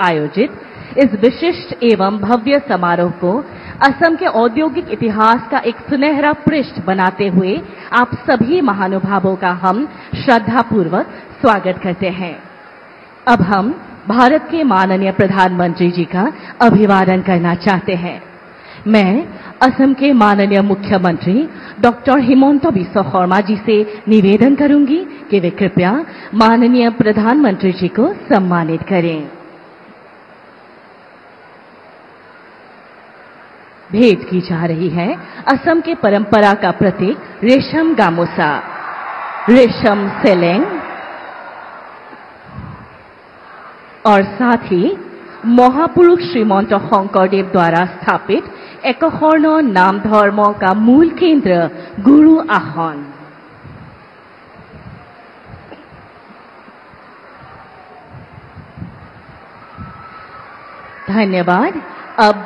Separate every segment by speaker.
Speaker 1: आयोजित इस विशिष्ट एवं भव्य समारोह को असम के औद्योगिक इतिहास का एक सुनहरा पृष्ठ बनाते हुए आप सभी महानुभावों का हम श्रद्धापूर्वक स्वागत करते हैं। अब हम भारत के माननीय प्रधानमंत्री जी का अभिवादन करना चाहते हैं। मैं असम के माननीय मुख्यमंत्री डॉक्टर हिमंत बिस्व शर्मा जी से निवेदन करूंगी कि वे कृपया माननीय प्रधानमंत्री जी को सम्मानित करें। भेंट की जा रही है असम के परंपरा का प्रतीक रेशम गामोसा, रेशम सेलेंग और साथ ही महापुरुष श्रीमंत शंकरदेव द्वारा स्थापित एकशर्ण नाम धर्म का मूल केंद्र गुरु आसन। धन्यवाद। अब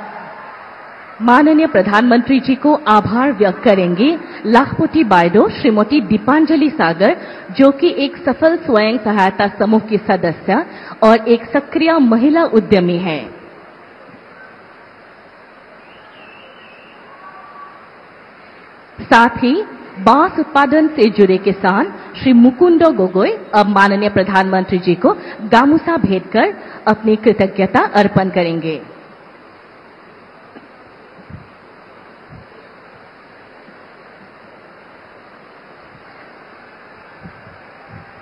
Speaker 1: माननीय प्रधानमंत्री जी को आभार व्यक्त करेंगे लाखपति बायडो श्रीमती दीपांजलि सागर, जो कि एक सफल स्वयं सहायता समूह की सदस्य और एक सक्रिय महिला उद्यमी है। साथ ही बांस उत्पादन से जुड़े किसान श्री मुकुंद गोगोई अब माननीय प्रधानमंत्री जी को गामूसा भेंट कर अपनी कृतज्ञता अर्पण करेंगे।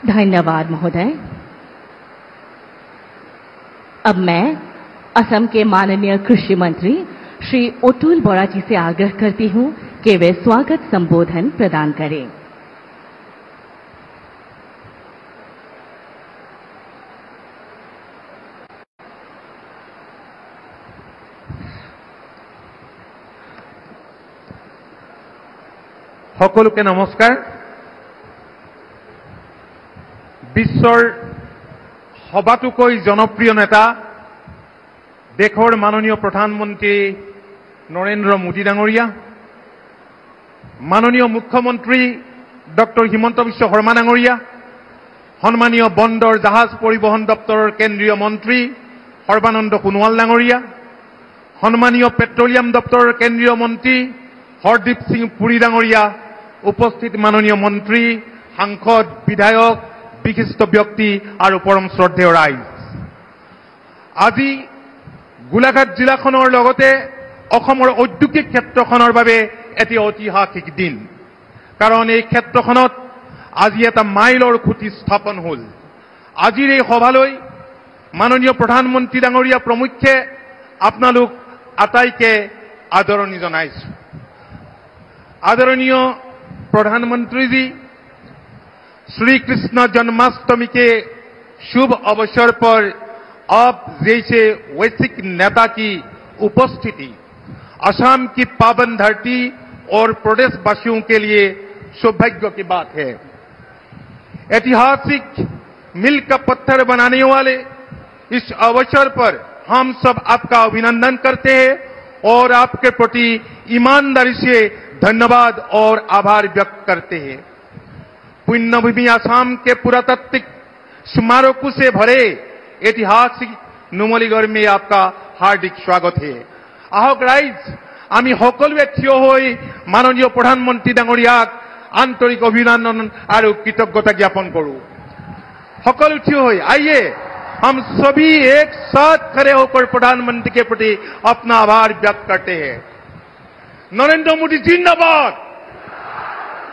Speaker 1: धन्यवाद महोदय। अब मैं असम के माननीय कृषि मंत्री श्री अतुल बोरा जी से आग्रह करती हूं कि वे स्वागत संबोधन प्रदान करें।
Speaker 2: সকলোকে নমস্কাৰ। বিশ্বৰ সবাতোকৈ জনপ্ৰিয় নেতা দেশৰ মাননীয় প্ৰধানমন্ত্ৰী নৰেন্দ্ৰ মোদী ডাঙৰীয়া, মাননীয় মুখ্যমন্ত্ৰী ডক্টৰ হিমন্ত বিশ্ব শৰ্মা ডাঙৰীয়া, সন্মানীয় বন্দৰ জাহাজ পৰিবহণ দপ্তৰৰ কেন্দ্ৰীয় মন্ত্ৰী সৰ্বানন্দ সোণোৱাল ডাঙৰীয়া, সন্মানীয় পেট্ৰলিয়াম দপ্তৰৰ কেন্দ্ৰীয় মন্ত্ৰী হৰদীপ সিং পুৰী ডাঙৰীয়া, উপস্থিত মাননীয় মন্ত্ৰী, সাংসদ, বিধায়ক, বিশিষ্ট ব্যক্তি আৰু পৰম শ্ৰদ্ধেয় ৰাইজ, আজি গোলাঘাট জিলাখনৰ লগতে অসমৰ ঔদ্যোগিক ক্ষেত্ৰখনৰ বাবে এটি ঐতিহাসিক দিন। কাৰণ এই ক্ষেত্ৰখনত আজি এটা মাইলৰ খুঁটি স্থাপন হ'ল। আজিৰ এই সভালৈ মাননীয় প্ৰধানমন্ত্ৰী ডাঙৰীয়া প্ৰমুখ্যে আপোনালোক আটাইকে আদৰণি জনাইছো। आदरणीय प्रधानमंत्री जी, श्री कृष्ण जन्माष्टमी के शुभ अवसर पर आप जैसे वैश्विक नेता की उपस्थिति असम की पावन धरती और प्रदेशवासियों के लिए सौभाग्य की बात है। ऐतिहासिक मील का पत्थर बनाने वाले इस अवसर पर हम सब आपका अभिनंदन करते हैं और आपके प्रति ईमानदारी से धन्यवाद और आभार व्यक्त करते हैं। पुण्यभूमि आसाम के पुरातात्विक स्मारक से भरे ऐतिहासिक नुमलीगढ़ में आपका हार्दिक स्वागत है। आहक राइज, आमी सकलोवे ठिय হৈ माननीय प्रधानमंत्री डाঙৰীয়াক आंतरिक अभिनंदन और कृतज्ञता ज्ञापन करूं। सकलो ठिय হৈ आइए हम सभी एक साथ खड़े होकर प्रधानमंत्री के प्रति अपना आभार व्यक्त करते हैं। नरेंद्र मोदी जिंदाबाद,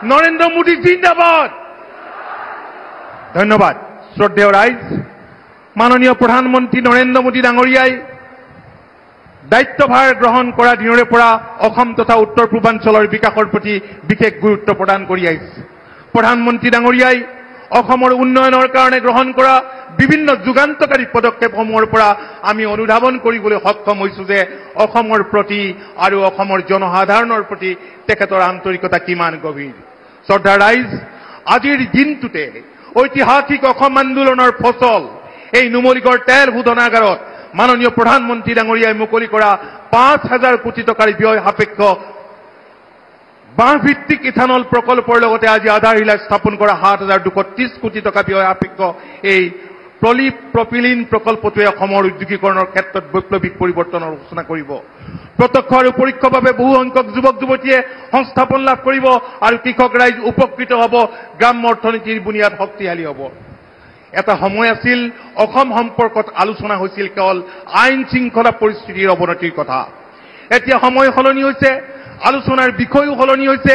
Speaker 2: नरेंद्र मोदी जिंदाबाद। धन्यवाद। श्रद्धेय राइज, माननीय प्रधानमंत्री नरेंद्र मोदी डाঙৰীয়াই दायित्वभार ग्रहण কৰা দিনৰে পৰা অসম তথা উত্তৰ পূৰ্বাঞ্চলৰ বিকাশৰ প্ৰতি বিশেষ গুৰুত্ব প্ৰদান কৰি আহিছে। প্ৰধানমন্ত্ৰী ডাঙৰীয়াই অসমৰ উন্নয়নৰ কাৰণে গ্ৰহণ কৰা বিভিন্ন যুগান্তকাৰী পদক্ষেপসমূহৰ পৰা আমি অনুধাৱন কৰিবলৈ সক্ষম হৈছো যে অসমৰ প্ৰতি আৰু অসমৰ জনসাধাৰণৰ প্ৰতি তেখেতৰ আন্তৰিকতা কিমান গভীৰ। শ্ৰদ্ধা ৰাইজ, আজিৰ দিনটোতে ঐতিহাসিক অসম আন্দোলনৰ ফচল এই নুমলীগড় তেল শোধনাগাৰত মাননীয় প্ৰধানমন্ত্ৰী ডাঙৰীয়াই মুকলি কৰা 5,000 কোটি টকাৰ ব্যয় সাপেক্ষ বাঁহভিত্তিক ইথানল প্ৰকল্পৰ লগতে আজি আধাৰশিলা স্থাপন কৰা 7,230 কোটি টকা ব্যয় সাপেক্ষ এই পলিপ্ৰপিলিন প্ৰকল্পটোৱে অসমৰ উদ্যোগীকৰণৰ ক্ষেত্ৰত বৈপ্লৱিক পৰিৱৰ্তনৰ সূচনা কৰিব। প্ৰত্যক্ষ আৰু পৰোক্ষভাৱে বহু সংখ্যক যুৱক যুৱতীয়ে সংস্থাপন লাভ কৰিব আৰু কৃষক ৰাইজ উপকৃত হ'ব, গ্ৰাম্য অৰ্থনীতিৰ বুনিয়াদ শক্তিশালী হ'ব। এটা সময় আছিল অসম সম্পৰ্কত আলোচনা হৈছিল কেৱল আইন শৃংখলা পৰিস্থিতিৰ অৱনতিৰ কথা। এতিয়া সময় সলনি হৈছে, আলোচনাৰ বিষয়ও সলনি হৈছে।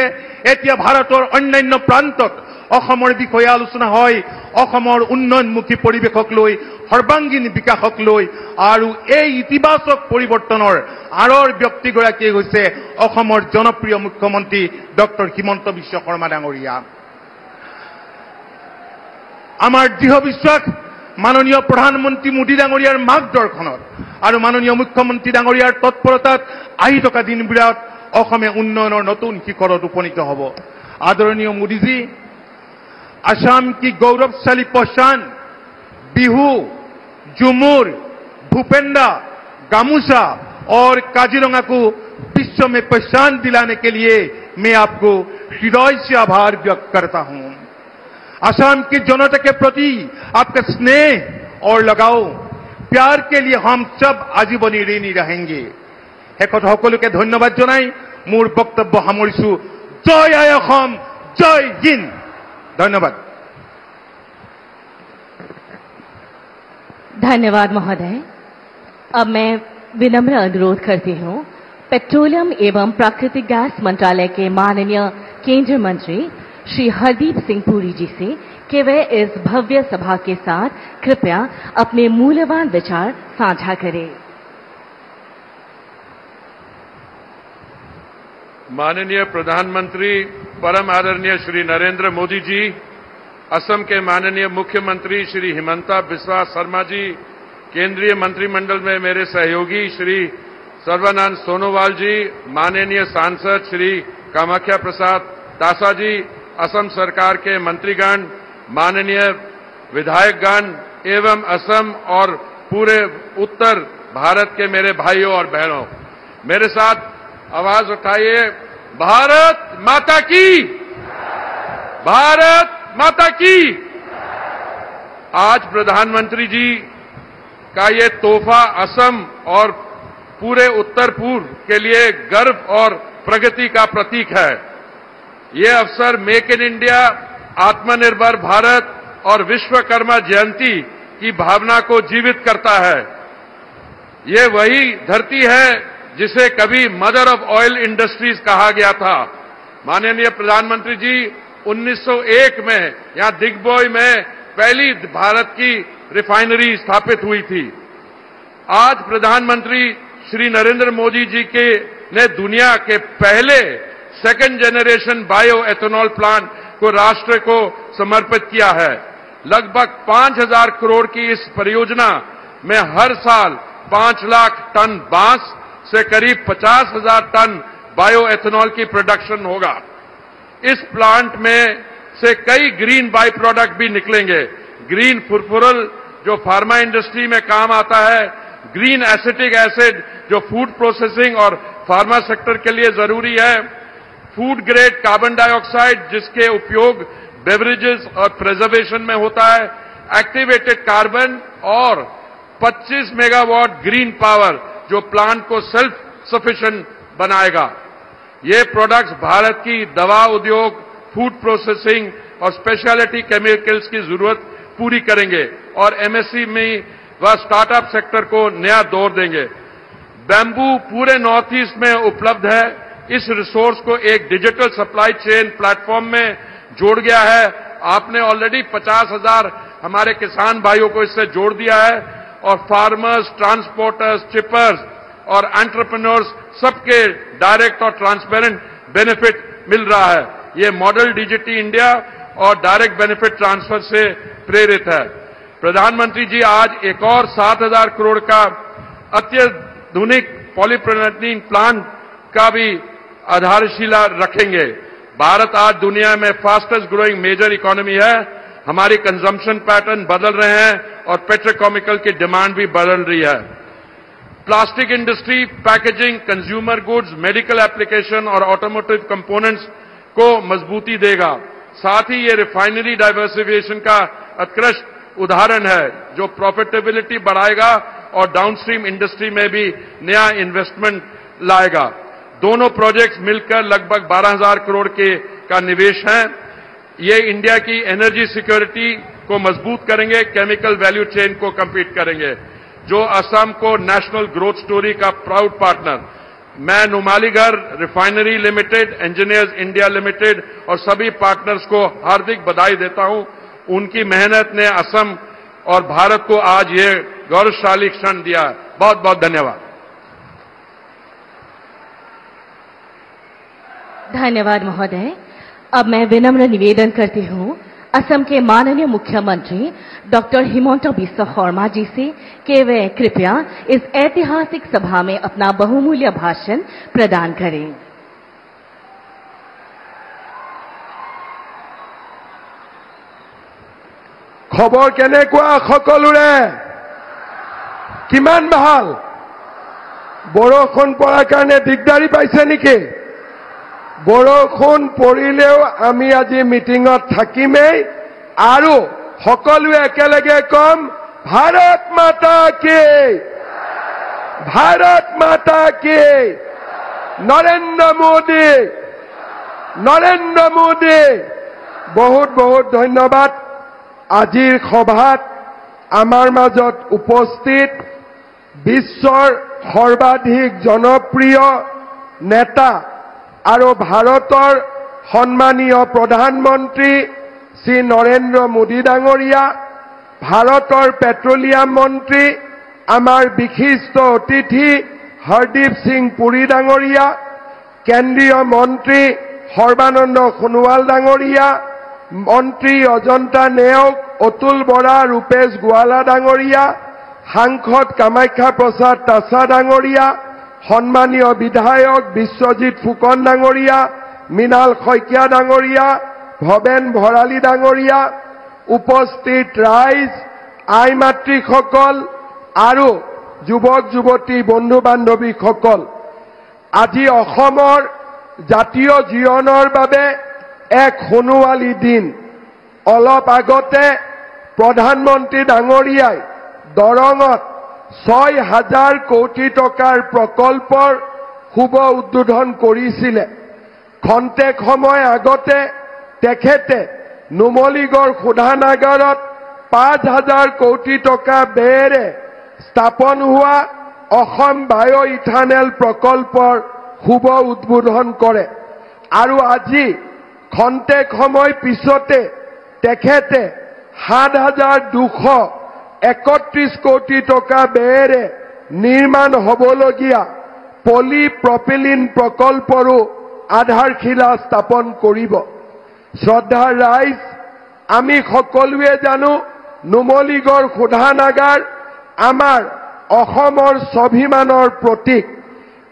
Speaker 2: এতিয়া ভাৰতৰ অন্যান্য প্ৰান্তত অসমৰ বিষয়ে আলোচনা হয়, অসমৰ উন্নয়নমুখী পৰিৱেশক লৈ, সৰ্বাংগীন বিকাশক লৈ, আৰু এই ইতিবাচক পৰিৱৰ্তনৰ আঁৰৰ ব্যক্তিগৰাকীয়ে হৈছে অসমৰ জনপ্ৰিয় মুখ্যমন্ত্ৰী ডক্টৰ হিমন্ত বিশ্ব শৰ্মা ডাঙৰীয়া। আমাৰ দৃঢ় বিশ্বাস মাননীয় প্ৰধানমন্ত্ৰী মোদী ডাঙৰীয়াৰ মাৰ্গদৰ্শনত আৰু মাননীয় মুখ্যমন্ত্ৰী ডাঙৰীয়াৰ তৎপৰতাত আহি থকা দিনবোৰত অসমে উন্নয়নৰ নতুন শিখৰত উপনীত হ'ব। আদৰণীয় মোদীজী, असम की गौरवशाली पहचान बिहू, झुमुर, भूपेंडा, गामूसा और काजीरंगा को विश्व में पहचान दिलाने के लिए मैं आपको हृदय से आभार व्यक्त करता हूं। असम की जनता के प्रति आपका स्नेह और लगाव, प्यार के लिए हम सब आजीवन ऋणी रहेंगे। शेषत সকলোকে ধন্যবাদ জনাই মোৰ বক্তব্য সামৰিছো। জয় আই অসম, জয় হিন্দ। धन्यवाद।
Speaker 1: धन्यवाद महोदय। अब मैं विनम्र अनुरोध करती हूँ पेट्रोलियम एवं प्राकृतिक गैस मंत्रालय के माननीय केंद्रीय मंत्री श्री हरदीप सिंह पुरी जी से कि वे इस भव्य सभा के साथ कृपया अपने मूल्यवान विचार साझा करें।
Speaker 3: माननीय प्रधानमंत्री परम आदरणीय श्री नरेंद्र मोदी जी, असम के माननीय मुख्यमंत्री श्री हिमंता बिस्वा शर्मा जी, केंद्रीय मंत्रिमंडल में मेरे सहयोगी श्री सर्बानंद सोनोवाल जी, माननीय सांसद श्री कामाख्या प्रसाद तासा जी, असम सरकार के मंत्रीगण, माननीय विधायकगण एवं असम और पूरे उत्तर भारत के मेरे भाइयों और बहनों, मेरे साथ आवाज उठाइए, भारत माता की, भारत माता की। आज प्रधानमंत्री जी का ये तोहफा असम और पूरे उत्तर पूर्व के लिए गर्व और प्रगति का प्रतीक है। ये अवसर मेक इन इंडिया, आत्मनिर्भर भारत और विश्वकर्मा जयंती की भावना को जीवित करता है। ये वही धरती है जिसे कभी मदर ऑफ ऑयल इंडस्ट्रीज कहा गया था। माननीय प्रधानमंत्री जी, 1901 में यहां दिग्बोय में पहली भारत की रिफाइनरी स्थापित हुई थी। आज प्रधानमंत्री श्री नरेंद्र मोदी जी ने दुनिया के पहले second generation bio ethanol plant को राष्ट्र को समर्पित किया है। लगभग 5,000 करोड़ की इस परियोजना में हर साल 5 लाख टन बांस से करीब 50,000 टन बायो एथेनॉल की प्रोडक्शन होगा। इस प्लांट में से कई ग्रीन बाई प्रोडक्ट भी निकलेंगे। ग्रीन फुरफुरल जो फार्मा इंडस्ट्री में काम आता है, ग्रीन एसिटिक एसिड जो फूड प्रोसेसिंग और फार्मा सेक्टर के लिए जरूरी है, फूड ग्रेड कार्बन डाइऑक्साइड जिसके उपयोग बेवरेजेस और प्रिजर्वेशन में होता है, एक्टिवेटेड कार्बन और 25 मेगावाट ग्रीन पावर जो प्लांट को सेल्फ सफिशिएंट बनाएगा। ये प्रोडक्ट्स भारत की दवा उद्योग, फूड प्रोसेसिंग और स्पेशलिटी केमिकल्स की जरूरत पूरी करेंगे और एमएसएमई व स्टार्टअप सेक्टर को नया दौर देंगे। बैम्बू पूरे नॉर्थ ईस्ट में उपलब्ध है। इस रिसोर्स को एक डिजिटल सप्लाई चेन प्लेटफॉर्म में जोड़ गया है। आपने ऑलरेडी 50,000 हमारे किसान भाइयों को इससे जोड़ दिया है और फार्मर्स, ट्रांसपोर्टर्स, शिपर्स और एंटरप्रेन्योर्स सबके डायरेक्ट और ट्रांसपेरेंट बेनिफिट मिल रहा है। ये मॉडल डिजिटल इंडिया और डायरेक्ट बेनिफिट ट्रांसफर से प्रेरित है। प्रधानमंत्री जी आज एक और 7,000 करोड़ का अत्याधुनिक पॉलीप्रोपिलीन प्लांट का भी आधारशिला रखेंगे। भारत आज दुनिया में फास्टेस्ट ग्रोइंग मेजर इकोनॉमी है। हमारी कंजम्पशन पैटर्न बदल रहे हैं और पेट्रोकेमिकल की डिमांड भी बदल रही है। Plastic industry, packaging, consumer goods, medical application और ऑटोमोटिव कंपोनेंट्स को मजबूती देगा। साथ ही ये रिफाइनरी डाइवर्सिफिकेशन का उत्कृष्ट उदाहरण है जो प्रॉफिटेबिलिटी बढ़ाएगा और डाउनस्ट्रीम इंडस्ट्री में भी नया इन्वेस्टमेंट लाएगा। दोनों प्रोजेक्ट्स मिलकर लगभग 12,000 करोड़ का निवेश है। ये इंडिया की एनर्जी सिक्योरिटी को मजबूत करेंगे, केमिकल वैल्यू चेन को कंप्लीट करेंगे, जो असम को नेशनल ग्रोथ स्टोरी का प्राउड पार्टनर। मैं Numaligarh refinery limited, engineers India limited और सभी पार्टनर्स को हार्दिक बधाई देता हूं। उनकी मेहनत ने असम और भारत को आज ये गौरवशाली क्षण दिया। बहुत बहुत धन्यवाद।
Speaker 1: धन्यवाद महोदय। अब मैं विनम्र निवेदन करती हूं असम के माननीय मुख्यमंत्री डॉक्टर हिमंता बिस्वा शर्मा जी से कि वे कृपया इस ऐतिहासिक सभा में अपना बहुमूल्य भाषण प्रदान करें।
Speaker 4: खबर केनेकुआ सकलोरे किमान ভাল बरषुण परार कारणे दिगदारी पाइছে नेকি बरषुण परिलेও आमी আজি मिटिंगत থাকিমেই আৰু সকলোৱে একেলগে কম भारत माता की नरेंद्र मोदी बहुत बहुत धन्यवाद। आजिर सभात आमार माजत उपस्थित विश्वर सर्वाधिक जनप्रिय नेता और भारतर सम्मानीय प्रधानमंत्री श्री नरेंद्र मोदी डांगरिया, भारतर पेट्रोलियम मंत्री आमार विशिष्ट अतिथि हरदीप सिंह पुरी डांगरिया, केंद्रीय मंत्री सर्बानंद सोनोवाल डांगरिया, मंत्री अजंता नेওক, अतुल बरा, रूपेश गोवाला डांगरिया, सांसद कामाख्या प्रसाद तासा डांगरिया, सम्मानीय विधायक विश्वजीत फुकन डांगरिया, मृणाल शइकिया डांगरिया, भवेन भराली डांगरिया, उपस्थित राइज, आई मातृসকল আৰু যুৱক যুৱতী বন্ধু বান্ধৱীসকল, আজি অসমৰ জাতীয় জীৱনৰ বাবে এক সোণোৱালী দিন। অলপ আগতে প্ৰধানমন্ত্ৰী ডাঙৰীয়াই দৰঙত 6,000 কোটি টকাৰ প্ৰকল্পৰ শুভ উদ্বোধন কৰিছিলে। খন্তেক সময় আগতে তেখেতে নুমলীগড় শোধানাগাৰত 5,000 কোটি টকা ব্যয়েৰে স্থাপন হোৱা অসম বায়ো ইথানেল প্ৰকল্পৰ শুভ উদ্বোধন কৰে। আৰু আজি খন্তেক সময় পিছতে তেখেতে 7,231 কোটি টকা ব্যয়েৰে নিৰ্মাণ হ'বলগীয়া পলিপ্ৰপিলিন প্ৰকল্পৰো আধাৰশিলা স্থাপন কৰিব। শ্ৰদ্ধাৰ ৰাইজ, আমি সকলোৱে জানো নুমলীগড় শোধানাগাৰ আমাৰ অসমৰ স্বাভিমানৰ প্ৰতীক।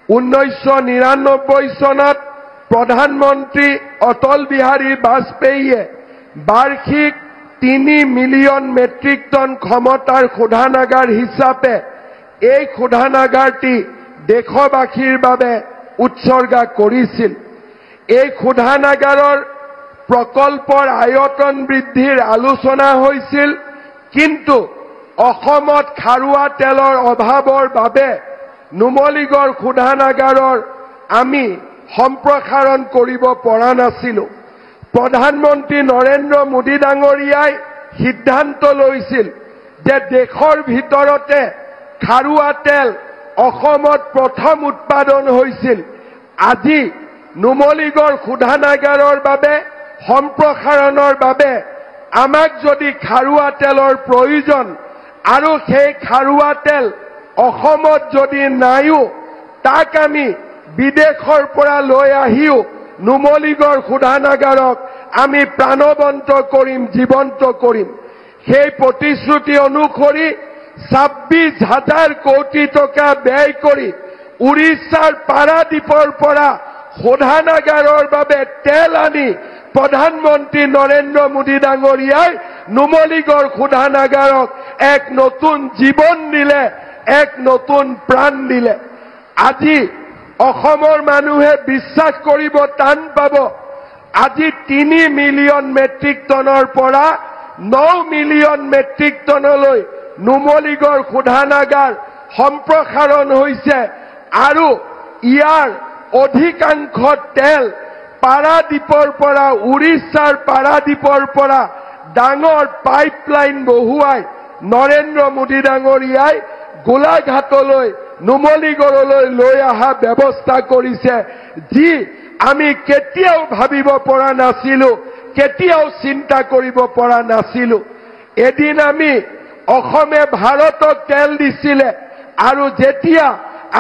Speaker 4: 1999 চনত প্ৰধানমন্ত্ৰী অটল বিহাৰী বাজপেয়ীয়ে বাৰ্ষিক 3 মিলিয়ন মেট্ৰিক টন ক্ষমতাৰ শোধানাগাৰ হিচাপে এই শোধানাগাৰটি দেশবাসীৰ বাবে উৎসৰ্গা কৰিছিল। এই শোধানাগাৰৰ প্ৰকল্পৰ আয়তন বৃদ্ধিৰ আলোচনা হৈছিল, কিন্তু অসমত খাৰুৱা তেলৰ অভাৱৰ বাবে নুমলীগড় শোধানাগাৰৰ আমি সম্প্ৰসাৰণ কৰিব পৰা নাছিলো। প্ৰধানমন্ত্ৰী নৰেন্দ্ৰ মোদী ডাঙৰীয়াই সিদ্ধান্ত লৈছিল যে দেশৰ ভিতৰতে খাৰুৱা তেল অসমত প্ৰথম উৎপাদন হৈছিল। আজি নুমলীগড় শোধানাগাৰৰ বাবে সম্প্ৰসাৰণৰ বাবে আমাক যদি খাৰুৱা তেলৰ প্ৰয়োজন আৰু সেই খাৰুৱা তেল অসমত যদি নাইও, তাক আমি বিদেশৰ পৰা লৈ আহিও নুমলীগড় শোধানাগাৰক আমি প্ৰাণৱন্ত কৰিম, জীৱন্ত কৰিম। সেই প্ৰতিশ্ৰুতি অনুসৰি 26,000 কোটি টকা ব্যয় কৰি উৰিষ্যাৰ পাৰাদীপৰ পৰা শোধানাগাৰৰ বাবে তেল আনি প্ৰধানমন্ত্ৰী নৰেন্দ্ৰ মোদী ডাঙৰীয়াই নুমলীগড় শোধানাগাৰক এক নতুন জীৱন দিলে, এক নতুন প্ৰাণ দিলে। আজি অসমৰ মানুহে বিশ্বাস কৰিব টান পাব, আজি 3 মিলিয়ন মেট্ৰিক টনৰ পৰা 9 মিলিয়ন মেট্ৰিক টনলৈ নুমলীগড় শোধনাগাৰ সম্প্ৰসাৰণ হৈছে আৰু ইয়াৰ অধিকাংশ তেল পাৰাদ্বীপৰ পৰা উৰিষ্যাৰ পাৰাদ্বীপৰ পৰা ডাঙৰ পাইপলাইন বহুৱাই নৰেন্দ্ৰ মোদী ডাঙৰীয়াই গোলাঘাটলৈ নুমলীগড়লৈ লৈ অহা ব্যৱস্থা কৰিছে, যি আমি কেতিয়াও ভাবিব পৰা নাছিলো, কেতিয়াও চিন্তা কৰিব পৰা নাছিলো। এদিন আমি অসমে ভাৰতক তেল দিছিলে আৰু যেতিয়া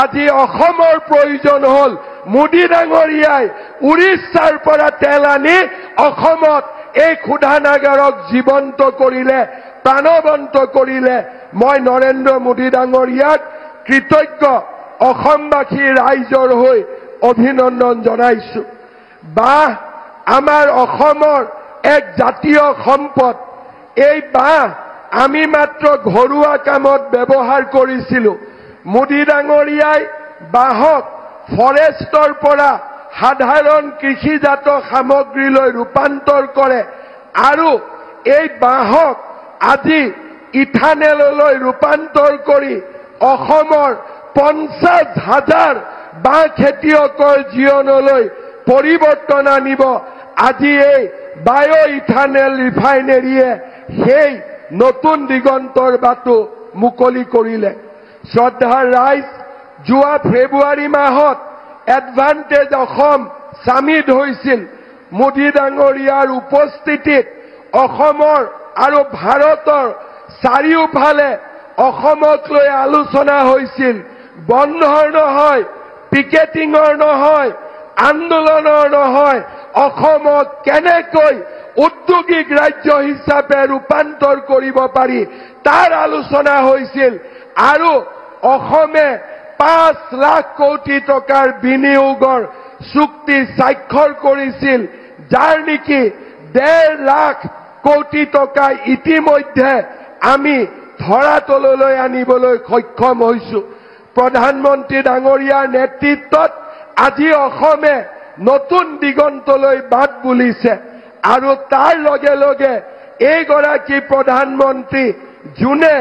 Speaker 4: আজি অসমৰ প্ৰয়োজন হল মোদী ডাঙৰীয়াই উৰিষ্যাৰ পৰা তেল আনি অসমত এই শোধনাগাৰক জীৱন্ত কৰিলে, প্ৰাণৱন্ত কৰিলে। মই নৰেন্দ্ৰ মোদী ডাঙৰীয়াক কৃতজ্ঞ অসমবাসী ৰাইজৰ হৈ অভিনন্দন জনাইছো। বাঁহ আমাৰ অসমৰ এক জাতীয় সম্পদ। এই বাঁহ আমি মাত্ৰ ঘৰুৱা কামত ব্যৱহাৰ কৰিছিলো। মোদী ডাঙৰীয়াই বাঁহক ফৰেষ্টৰ পৰা সাধাৰণ কৃষিজাত সামগ্ৰীলৈ ৰূপান্তৰ কৰে আৰু এই বাঁহক আজি ইথানেললৈ ৰূপান্তৰ কৰি অসমৰ 50,000 বাঁহ খেতিয়কৰ জীৱনলৈ পৰিৱৰ্তন আনিব। আজি এই বায়' ইথানেল ৰিফাইনেৰীয়ে সেই নতুন দিগন্তৰ বাটু মুকলি কৰিলে। শ্ৰদ্ধাৰ ৰাইজ, যোৱা ফেব্ৰুৱাৰী মাহত এডভান্টেজ অসম সামিট হৈছিল। মোদী ডাঙৰীয়াৰ উপস্থিতিত অসমৰ আৰু ভাৰতৰ চাৰিওফালে অসমক লৈ আলোচনা হৈছিল। বন্ধৰ নহয়, পিকেটিঙৰ নহয়, আন্দোলনৰ নহয়, অসমক কেনেকৈ উদ্যোগিক ৰাজ্য হিচাপে ৰূপান্তৰ কৰিব পাৰি তাৰ আলোচনা হৈছিল আৰু অসমে 5 লাখ কোটি টকাৰ বিনিয়োগৰ চুক্তি স্বাক্ষৰ কৰিছিল, যাৰ নেকি 1.5 লাখ কোটি টকা ইতিমধ্যে আমি ধৰাতললৈ আনিবলৈ সক্ষম হৈছো। প্ৰধানমন্ত্ৰী ডাঙৰীয়াৰ নেতৃত্বত আজি অসমে নতুন দিগন্তলৈ বাট বুলিছে আৰু তাৰ লগে লগে এইগৰাকী প্ৰধানমন্ত্ৰী যোনে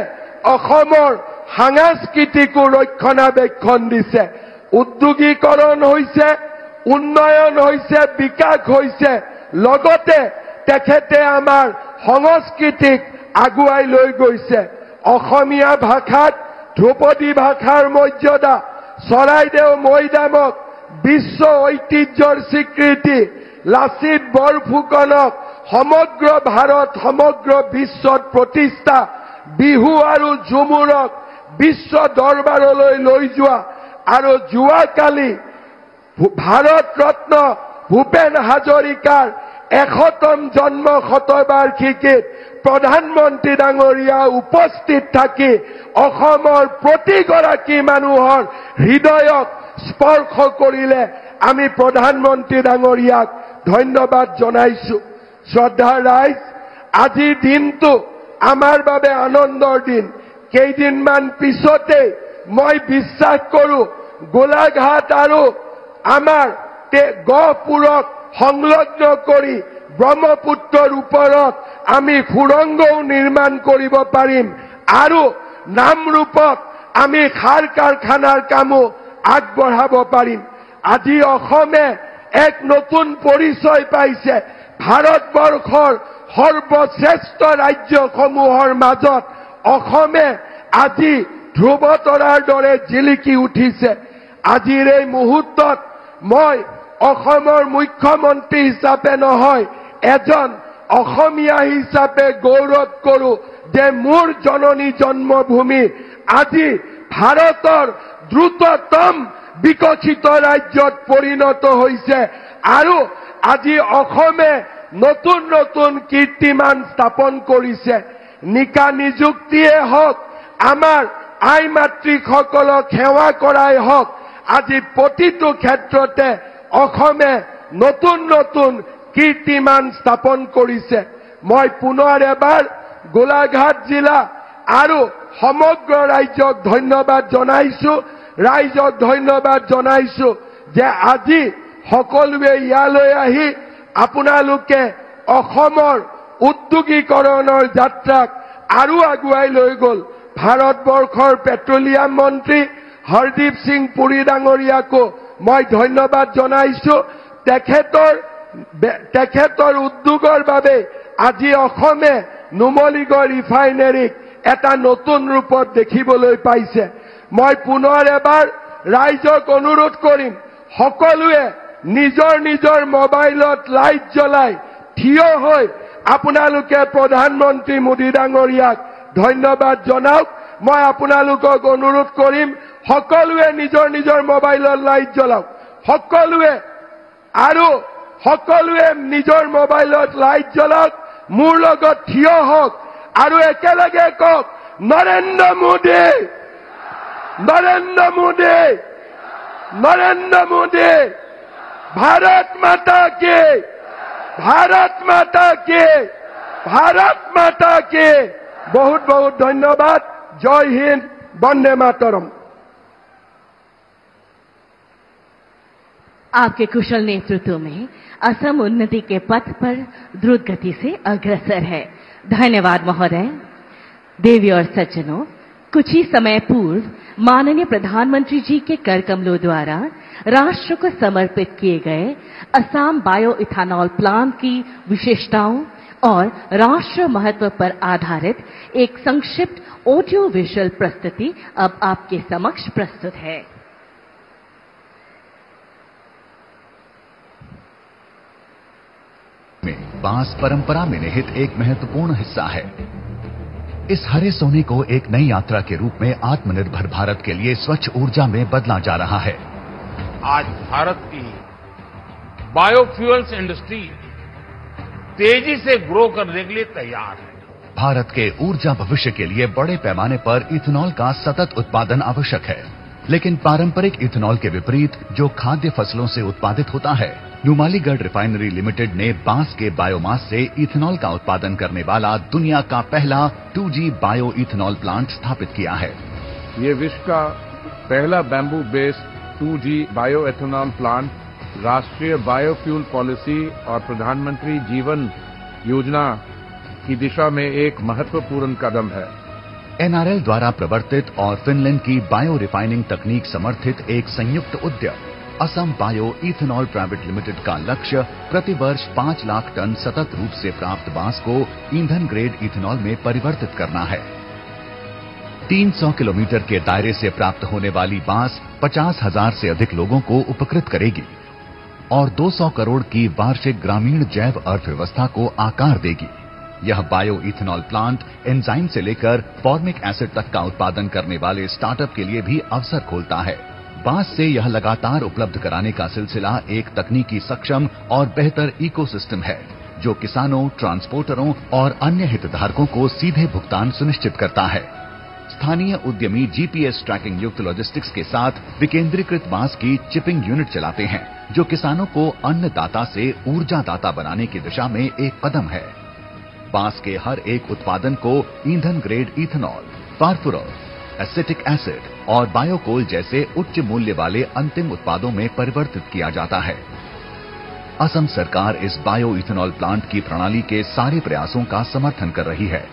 Speaker 4: অসমৰ সাংস্কৃতিকো ৰক্ষণাবেক্ষণ দিছে। উদ্যোগীকৰণ হৈছে, উন্নয়ন হৈছে, বিকাশ হৈছে, লগতে তেখেতে আমাৰ সংস্কৃতিক আগুৱাই লৈ গৈছে। অসমীয়া ভাষাত ধ্ৰুপদী ভাষাৰ মৰ্যাদা, চৰাইদেউ মৈদামক বিশ্ব ঐতিহ্যৰ স্বীকৃতি, লাচিত বৰফুকনক সমগ্ৰ ভাৰত সমগ্ৰ বিশ্বত প্ৰতিষ্ঠা, বিহু আৰু ঝুমুৰক বিশ্ব দৰবাৰলৈ লৈ যোৱা আৰু যোৱাকালি ভাৰত ৰত্ন ভূপেন হাজৰিকাৰ 100তম জন্ম শতবাৰ্ষিকীত প্ৰধানমন্ত্ৰী ডাঙৰীয়া উপস্থিত থাকি অসমৰ প্ৰতিগৰাকী মানুহৰ হৃদয়ক স্পৰ্শ কৰিলে। আমি প্ৰধানমন্ত্ৰী ডাঙৰীয়াক ধন্যবাদ জনাইছো। শ্ৰদ্ধাৰ ৰাইজ, আজিৰ দিনটো আমাৰ বাবে আনন্দৰ দিন। কেইদিনমান পিছতে মই বিশ্বাস কৰো গোলাঘাট আৰু আমাৰ গহপুৰক সংলগ্ন কৰি ব্ৰহ্মপুত্ৰৰ ওপৰত আমি সুৰংগও নিৰ্মাণ কৰিব পাৰিম আৰু নামৰূপত আমি সাৰ কাৰখানাৰ কামো আগবঢ়াব পাৰিম। আজি অসমে এক নতুন পৰিচয় পাইছে। ভাৰতবৰ্ষৰ সৰ্বশ্ৰেষ্ঠ ৰাজ্যসমূহৰ মাজত অসমে আজি ধ্ৰুৱতৰাৰ দৰে জিলিকি উঠিছে। আজিৰ এই মুহূৰ্তত মই অসমৰ মুখ্যমন্ত্ৰী হিচাপে নহয়, এজন অসমীয়া হিচাপে গৌৰৱ কৰো যে মোৰ জননী জন্মভূমি আজি ভাৰতৰ দ্ৰুততম বিকশিত ৰাজ্যত পৰিণত হৈছে আৰু আজি অসমে নতুন নতুন কীৰ্তিমান স্থাপন কৰিছে। নিকা নিযুক্তিয়ে হওক, আমাৰ আই মাতৃসকলক সেৱা কৰাই হওক, আজি প্ৰতিটো ক্ষেত্ৰতে অসমে নতুন নতুন কীৰ্তিমান স্থাপন কৰিছে। মই পুনৰ এবাৰ গোলাঘাট জিলা আৰু সমগ্ৰ ৰাজ্যক ধন্যবাদ জনাইছো, ৰাইজক ধন্যবাদ জনাইছো যে আজি সকলোৱে ইয়ালৈ আহি আপোনালোকে অসমৰ উদ্যোগীকৰণৰ যাত্ৰাক আৰু আগুৱাই লৈ গ'ল ভাৰতবৰ্ষৰ পেট্ৰলিয়াম মন্ত্ৰী হৰদীপ সিং পুৰী ডাঙৰীয়াকো মই ধন্যবাদ জনাইছো। তেখেতৰ উদ্যোগৰ বাবে আজি অসমে নুমলীগড় ৰিফাইনেৰীক এটা নতুন ৰূপত দেখিবলৈ পাইছে। মই পুনৰ এবাৰ ৰাইজক অনুৰোধ কৰিম, সকলোৱে নিজৰ নিজৰ মোবাইলত লাইট জ্বলাই থিয় হৈ আপোনালোকে প্ৰধানমন্ত্ৰী মোদী ডাঙৰীয়াক ধন্যবাদ জনাওক। মই আপোনালোকক অনুৰোধ কৰিম, সকলোৱে নিজৰ নিজৰ মোবাইলত লাইট জ্বলাওক। সকলোৱে নিজৰ মোবাইলত লাইট জ্বলাওক, মোৰ লগত থিয় হওক আৰু একেলগে কওক, নৰেন্দ্ৰ মোদী, নৰেন্দ্ৰ মোদী, নৰেন্দ্ৰ মোদী, ভাৰত মাতা কি, ভাৰত মাতা কি, ভাৰত মাতা কি। बहुत बहुत धन्यवाद। जय हिंद, वंदे मातरम।
Speaker 1: आपके कुशल नेतृत्व में असम उन्नति के पथ पर द्रुत गति से अग्रसर है। धन्यवाद महोदय। देवी और सज्जनों, कुछ ही समय पूर्व माननीय प्रधानमंत्री जी के कर कमलों द्वारा राष्ट्र को समर्पित किए गए असम बायो इथेनॉल प्लांट की विशेषताओं और राष्ट्र महत्व पर आधारित एक संक्षिप्त ऑडियो विजुअल प्रस्तुति अब आपके समक्ष प्रस्तुत है।
Speaker 5: बांस परंपरा में निहित एक महत्वपूर्ण हिस्सा है। इस हरे सोने को एक नई यात्रा के रूप में आत्मनिर्भर भारत के लिए स्वच्छ ऊर्जा में बदला जा रहा है।
Speaker 3: आज भारत की बायोफ्यूल्स इंडस्ट्री तेजी से ग्रो करने के लिए तैयार है।
Speaker 5: भारत के ऊर्जा भविष्य के लिए बड़े पैमाने पर इथेनॉल का सतत उत्पादन आवश्यक है, लेकिन पारंपरिक इथेनॉल के विपरीत जो खाद्य फसलों से उत्पादित होता है, नुमालीगढ़ रिफाइनरी लिमिटेड ने बांस के बायोमास से इथेनॉल का उत्पादन करने वाला दुनिया का पहला 2G बायो इथेनॉल प्लांट स्थापित किया है।
Speaker 3: ये विश्व का पहला bamboo based 2G bio ethanol plant राष्ट्रीय बायोफ्यूल पॉलिसी और प्रधानमंत्री जीवन योजना की दिशा में एक महत्वपूर्ण कदम है।
Speaker 5: NRL द्वारा प्रवर्तित और फिनलैंड की बायो रिफाइनिंग तकनीक समर्थित एक संयुक्त उद्यम Assam bio ethanol private limited का लक्ष्य प्रतिवर्ष 5 लाख टन सतत रूप से प्राप्त बांस को ईंधन ग्रेड इथेनॉल में परिवर्तित करना है। 300 किलोमीटर के दायरे से प्राप्त होने वाली बांस 50,000 से अधिक लोगों को उपकृत करेगी और 200 करोड़ की वार्षिक ग्रामीण जैव अर्थव्यवस्था को आकार देगी। यह बायो इथेनॉल प्लांट एंजाइम से लेकर फॉर्मिक एसिड तक का उत्पादन करने वाले स्टार्टअप के लिए भी अवसर खोलता है। बांस से यह लगातार उपलब्ध कराने का सिलसिला एक तकनीकी सक्षम और बेहतर इकोसिस्टम है, जो किसानों, ट्रांसपोर्टरों और अन्य हितधारकों को सीधे भुगतान सुनिश्चित करता है। स्थानीय उद्यमी जीपीएस ट्रैकिंग युक्त लॉजिस्टिक्स के साथ विकेंद्रीकृत बांस की चिपिंग यूनिट चलाते हैं, जो किसानों को अन्नदाता से ऊर्जादाता बनाने की दिशा में एक कदम है। बांस के हर एक उत्पादन को ईंधन grade ethanol, phosphorus, acetic acid और बायोकोल जैसे उच्च मूल्य वाले अंतिम उत्पादों में परिवर्तित किया जाता है। असम सरकार इस बायो इथेनॉल प्लांट की प्रणाली के सारे प्रयासों का समर्थन कर रही है।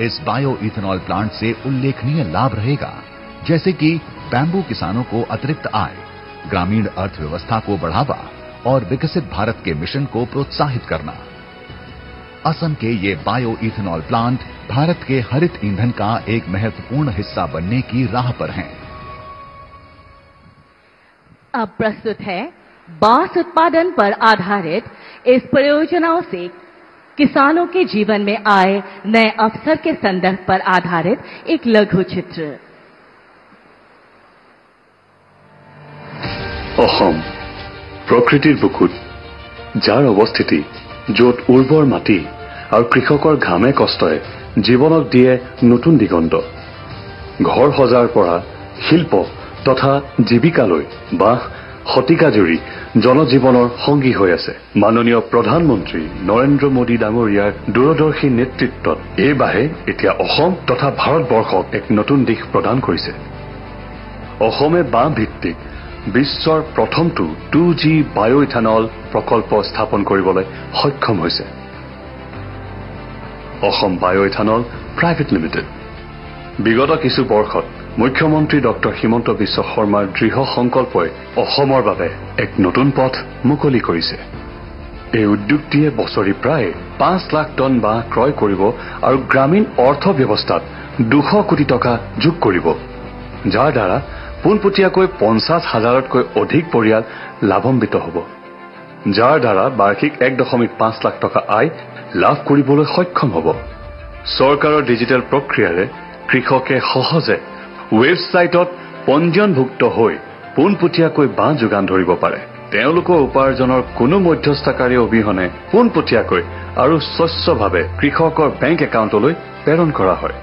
Speaker 5: इस बायो इथेनॉल प्लांट से उल्लेखनीय लाभ रहेगा, जैसे कि बैम्बू किसानों को अतिरिक्त आय, ग्रामीण अर्थव्यवस्था को बढ़ावा और विकसित भारत के मिशन को प्रोत्साहित करना। असम के ये बायो इथेनॉल प्लांट भारत के हरित ईंधन का एक महत्वपूर्ण हिस्सा बनने की राह पर हैं।
Speaker 1: अब प्रस्तुत है बांस उत्पादन पर आधारित इस परियोजनाओं से किसानों के जीवन में आए नए अवसर के संदर्भ पर आधारित एक लघु चित्र।
Speaker 6: অসম প্ৰকৃতিৰ বুকুত, যাৰ অৱস্থিতি য'ত উৰ্বৰ মাটি আৰু কৃষকৰ ঘামে কষ্টৰে জীৱনক দিয়ে নতুন দিগন্ত। ঘৰ সজাৰ পৰা শিল্প তথা জীৱিকালৈ বাঁহ শতিকাজুৰি জনজীৱনৰ সংগী হৈ আছে। মাননীয় প্ৰধানমন্ত্ৰী নৰেন্দ্ৰ মোদী ডাঙৰীয়াৰ দূৰদৰ্শী নেতৃত্বত এই বাঁহে এতিয়া অসম তথা ভাৰতবৰ্ষক এক নতুন দিশ প্ৰদান কৰিছে। অসমে বাঁহ ভিত্তিক বিশ্বৰ প্ৰথমটো 2G বায়ো ইথানল প্ৰকল্প স্থাপন কৰিবলৈ সক্ষম হৈছে। অসম বায়' ইথানল প্ৰাইভেট লিমিটেড। বিগত কিছু বৰ্ষত মুখ্যমন্ত্ৰী ডক্টৰ হিমন্ত বিশ্ব শৰ্মাৰ দৃঢ় সংকল্পই অসমৰ বাবে এক নতুন পথ মুকলি কৰিছে। এই উদ্যোগটিয়ে বছৰি প্ৰায় 5 লাখ টন বাঁহ ক্ৰয় কৰিব আৰু গ্ৰামীণ অৰ্থ ব্যৱস্থাত 200 কোটি টকা যোগ কৰিব, যাৰ দ্বাৰা পোনপটীয়াকৈ 50,000তকৈ অধিক পৰিয়াল লাভান্বিত হ'ব, যাৰ দ্বাৰা বাৰ্ষিক 1.5 লাখ টকা আয় লাভ কৰিবলৈ সক্ষম হ'ব। চৰকাৰৰ ডিজিটেল প্ৰক্ৰিয়াৰে কৃষকে সহজে ৱেবছাইটত পঞ্জীয়নভুক্ত হৈ পোনপটীয়াকৈ বাঁহ যোগান ধৰিব পাৰে। তেওঁলোকৰ উপাৰ্জনৰ কোনো মধ্যস্থকাৰী অবিহনে পোনপটীয়াকৈ আৰু স্বচ্ছভাৱে কৃষকৰ বেংক একাউণ্টলৈ প্ৰেৰণ কৰা হয়।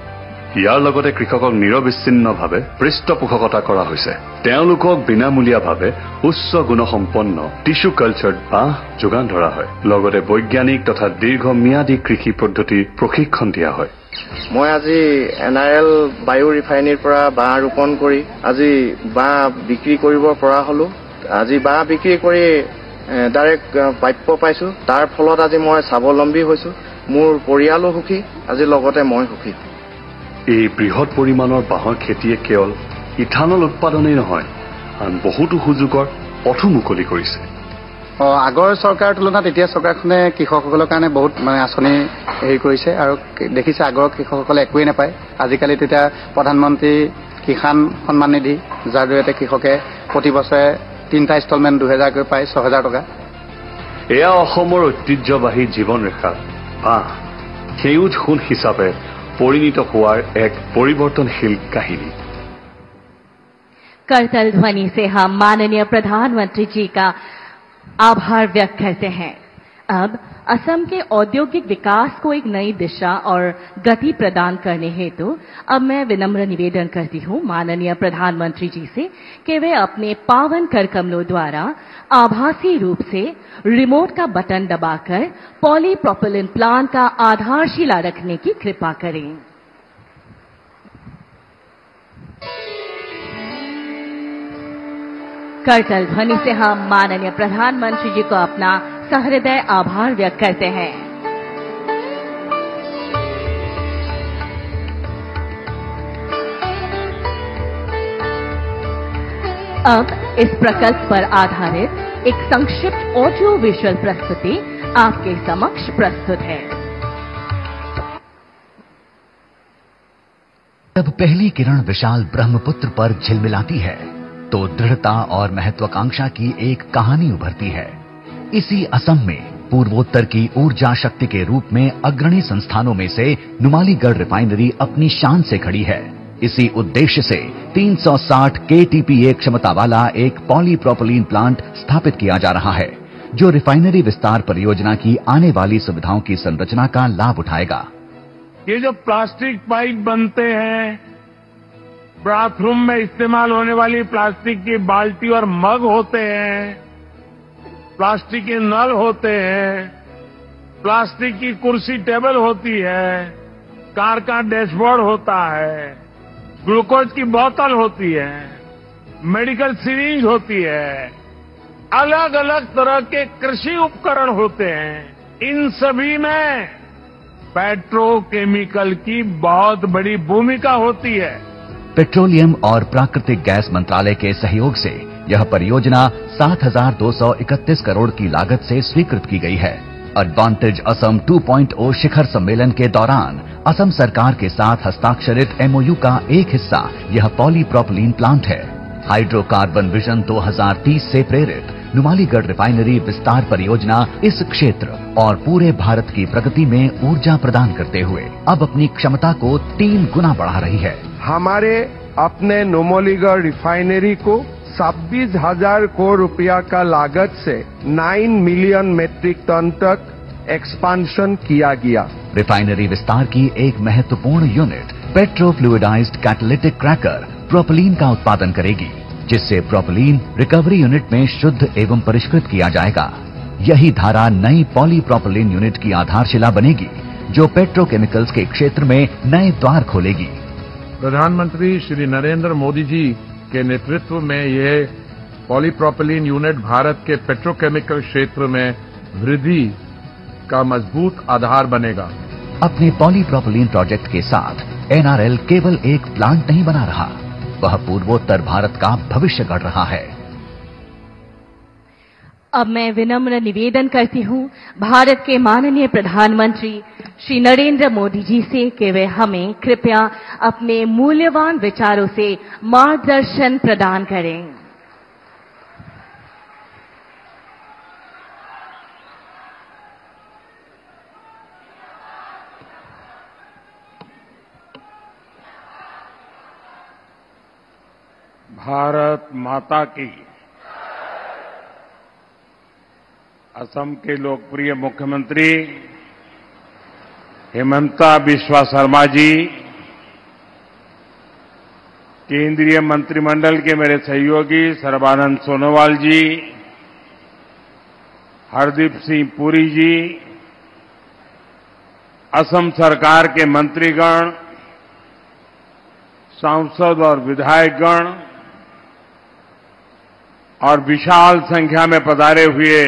Speaker 6: ইয়াৰ লগতে কৃষকক নিৰবিচ্ছিন্নভাৱে পৃষ্ঠপোষকতা কৰা হৈছে। তেওঁলোকক বিনামূলীয়াভাৱে উচ্চ গুণসম্পন্ন টিস্যু কালচাৰ্ড বাঁহ যোগান ধৰা হয়। লগতে বৈজ্ঞানিক তথা দীৰ্ঘম্যাদী কৃষি পদ্ধতিৰ প্ৰশিক্ষণ দিয়া হয়।
Speaker 7: মই আজি NRL বায়ু ৰিফাইনেৰীৰ পৰা বাঁহ ৰোপণ কৰি আজি বাঁহ বিক্ৰী কৰিব পৰা হলো। আজি বাঁহ বিক্ৰী কৰি ডাইৰেক্ট প্ৰাপ্য পাইছো। তাৰ ফলত আজি মই স্বাৱলম্বী হৈছো। মোৰ পৰিয়ালো সুখী, আজি লগতে মই সুখী।
Speaker 6: এই বৃহৎ পৰিমাণৰ বাঁহৰ খেতিয়ে কেৱল ইথানল উৎপাদনেই নহয়, আন বহুতো সুযোগৰ পথো মুকলি কৰিছে।
Speaker 8: আগৰ চৰকাৰৰ তুলনাত এতিয়া চৰকাৰখনে কৃষকসকলৰ কাৰণে বহুত আঁচনি হেৰি কৰিছে আৰু দেখিছে আগৰ কৃষকসকলে একোৱেই নাপায়। আজিকালি তেতিয়া প্ৰধানমন্ত্ৰী কিষাণ সন্মান নিধি, যাৰ জৰিয়তে কৃষকে প্ৰতি বছৰে 3টা ইনষ্টলমেণ্ট 2000কৈ পায়, 6000 টকা।
Speaker 6: এয়া অসমৰ ঐতিহ্যবাহী জীৱনৰেখা বাঁহ সেউজ সোণ হিচাপে পৰিণত হোৱাৰ এক পৰিৱৰ্তনশীল কাহিনী।
Speaker 1: करतल ध्वनि से हम माननीय प्रधानमंत्री जी का आभार व्यक्त करते हैं। अब असम के औद्योगिक विकास को एक नई दिशा और गति प्रदान करने हेतु अब मैं विनम्र निवेदन करती हूं माननीय प्रधानमंत्री जी से कि वे अपने पावन कर कमलों द्वारा आभासी रूप से रिमोट का बटन दबाकर पॉलीप्रोपिलीन प्लांट का आधारशिला रखने की कृपा करें। करतल ध्वनि से हम माननीय प्रधानमंत्री जी को अपना सहृदय आभार व्यक्त करते हैं। अब इस प्रकल्प पर आधारित एक संक्षिप्त ऑडियो विजुअल प्रस्तुति आपके समक्ष प्रस्तुत है।
Speaker 5: जब पहली किरण विशाल ब्रह्मपुत्र पर झिलमिलाती है तो दृढ़ता और महत्वाकांक्षा की एक कहानी उभरती है। इसी असम में पूर्वोत्तर की ऊर्जा शक्ति के रूप में अग्रणी संस्थानों में से नुमालीगढ़ रिफाइनरी अपनी शान से खड़ी है। इसी उद्देश्य से 360 KTPA क्षमता वाला एक पॉलीप्रोपिलीन प्लांट स्थापित किया जा रहा है, जो रिफाइनरी विस्तार परियोजना की आने वाली सुविधाओं की संरचना का लाभ उठाएगा।
Speaker 9: ये जो प्लास्टिक पाइप बनते हैं, बाथरूम में इस्तेमाल होने वाली प्लास्टिक की बाल्टी और मग होते हैं, प्लास्टिक के नल होते हैं, प्लास्टिक की कुर्सी टेबल होती है, कार का डैशबोर्ड होता है, ग्लूकोज की बोतल होती है, मेडिकल सिरिंज होती है, अलग अलग तरह के कृषि उपकरण होते हैं। इन सभी में पेट्रोकेमिकल की बहुत बड़ी भूमिका होती है।
Speaker 5: पेट्रोलियम और प्राकृतिक गैस मंत्रालय के सहयोग से यह परियोजना 7,231 करोड़ की लागत से स्वीकृत की गई है। एडवांटेज असम 2.0 शिखर सम्मेलन के दौरान असम सरकार के साथ हस्ताक्षरित MOU का एक हिस्सा यह पॉलीप्रोपिलीन प्लांट है। हाइड्रोकार्बन विजन 2030 से प्रेरित नुमालीगढ़ रिफाइनरी विस्तार परियोजना इस क्षेत्र और पूरे भारत की प्रगति में ऊर्जा प्रदान करते हुए अब अपनी क्षमता को 3 गुना बढ़ा रही है।
Speaker 4: हमारे अपने नुमालीगढ़ रिफाइनरी को 26,000 करोड़ रुपया का लागत से 9 मिलियन मेट्रिक टन तक एक्सपांशन किया गया।
Speaker 5: रिफाइनरी विस्तार की एक महत्वपूर्ण यूनिट पेट्रोफ्लूइडाइज्ड कैटालिटिक क्रैकर प्रोपिलीन का उत्पादन करेगी, जिससे प्रोपिलीन रिकवरी यूनिट में शुद्ध एवं परिष्कृत किया जाएगा। यही धारा नई पॉलीप्रोपिलीन यूनिट की आधारशिला बनेगी, जो पेट्रोकेमिकल्स के क्षेत्र में नए द्वार खोलेगी।
Speaker 9: प्रधानमंत्री श्री नरेंद्र मोदी जी के नेतृत्व में ये पॉलीप्रोपिलीन यूनिट भारत के पेट्रोकेमिकल क्षेत्र में वृद्धि का मजबूत आधार बनेगा।
Speaker 5: अपने पॉलीप्रोपिलीन प्रोजेक्ट के साथ एनआरएल केवल एक प्लांट नहीं बना रहा, वह पूर्वोत्तर भारत का भविष्य गढ़ रहा है।
Speaker 1: अब मैं विनम्र निवेदन करती हूं भारत के माननीय प्रधानमंत्री श्री नरेंद्र मोदी जी से कि वे हमें कृपया अपने मूल्यवान विचारों से मार्गदर्शन प्रदान करें।
Speaker 9: भारत माता की। असम के लोकप्रिय मुख्यमंत्री हिमंता बिस्वा शर्मा जी, केंद्रीय मंत्रिमंडल के मेरे सहयोगी सर्बानंद सोनोवाल जी, हरदीप सिंह पुरी जी, असम सरकार के मंत्रीगण, सांसद और विधायकगण और विशाल संख्या में पधारे हुए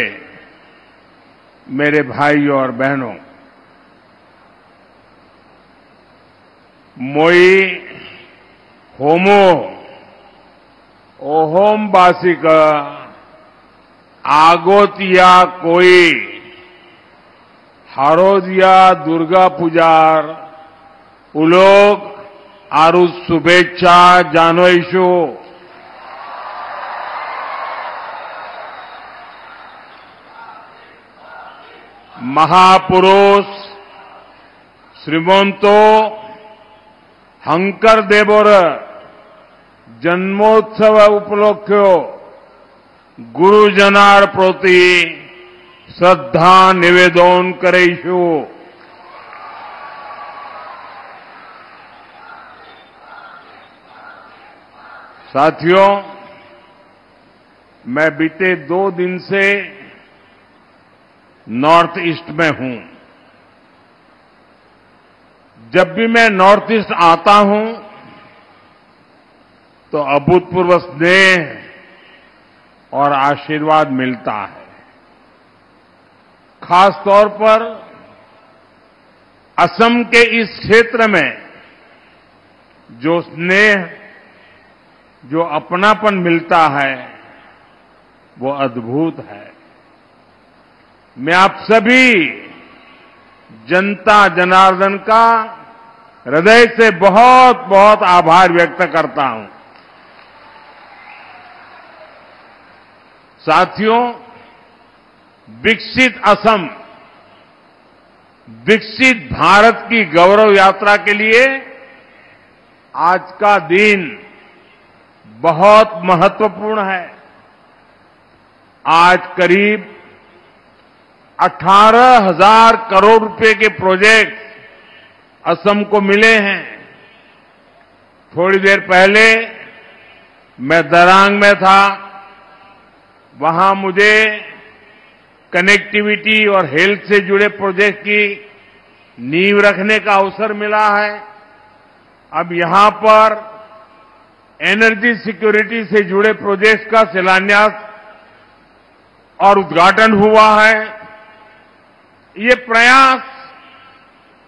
Speaker 9: मेरे भाइयों और बहनों, मोई होमो ओहोम बासिक आगोतिया कोई हारोदिया दुर्गा पूजार उलोग आरु शुभेच्छा जानोइशो। महापुरुष श्रीमंतो हंकर देवर जन्मोत्सव उपलक्ष्य गुरुजनार प्रति श्रद्धा निवेदन करेशु। साथियों, मैं बीते 2 दिन से नॉर्थ ईस्ट में हूं। जब भी मैं नॉर्थ ईस्ट आता हूं तो अभूतपूर्व स्नेह और आशीर्वाद मिलता है। खास तौर पर असम के इस क्षेत्र में जो स्नेह, जो अपनापन मिलता है वो अद्भुत है। मैं आप सभी जनता जनार्दन का हृदय से बहुत बहुत आभार व्यक्त करता हूं। साथियों, विकसित असम, विकसित भारत की गौरव यात्रा के लिए आज का दिन बहुत महत्वपूर्ण है। आज करीब 18,000 करोड़ रुपए के प्रोजेक्ट असम को मिले हैं। थोड़ी देर पहले मैं दरांग में था, वहां मुझे कनेक्टिविटी और हेल्थ से जुड़े प्रोजेक्ट की नींव रखने का अवसर मिला है। अब यहां पर एनर्जी सिक्योरिटी से जुड़े प्रोजेक्ट का शिलान्यास और उद्घाटन हुआ है। ये प्रयास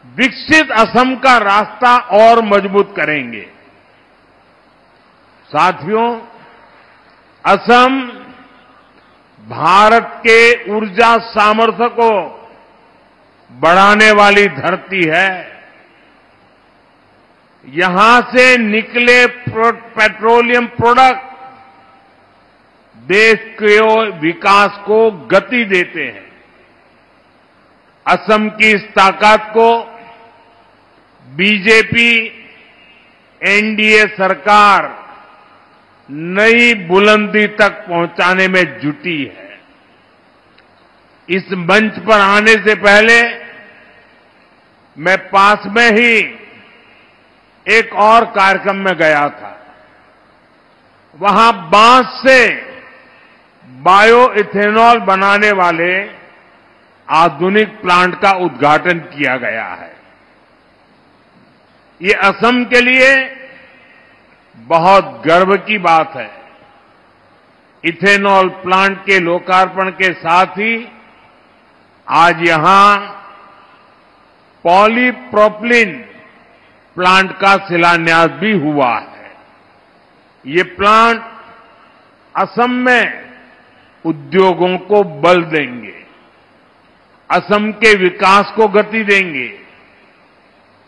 Speaker 9: विकसित असम का रास्ता और मजबूत करेंगे। साथियों, असम भारत के ऊर्जा सामर्थ्य को बढ़ाने वाली धरती है। यहां से निकले पेट्रोलियम प्रोडक्ट देश के विकास को गति देते हैं। असम की इस ताकत को बीजेपी एनडीए सरकार नई बुलंदी तक पहुंचाने में जुटी है। इस मंच पर आने से पहले मैं पास में ही एक और कार्यक्रम में गया था। वहां बांस से बायो इथेनॉल बनाने वाले आधुनिक प्लांट का उद्घाटन किया गया है। ये असम के लिए बहुत गर्व की बात है। इथेनॉल प्लांट के लोकार्पण के साथ ही आज यहां पॉलीप्रोपिलीन प्लांट का शिलान्यास भी हुआ है। ये प्लांट असम में उद्योगों को बल देंगे, असम के विकास को गति देंगे,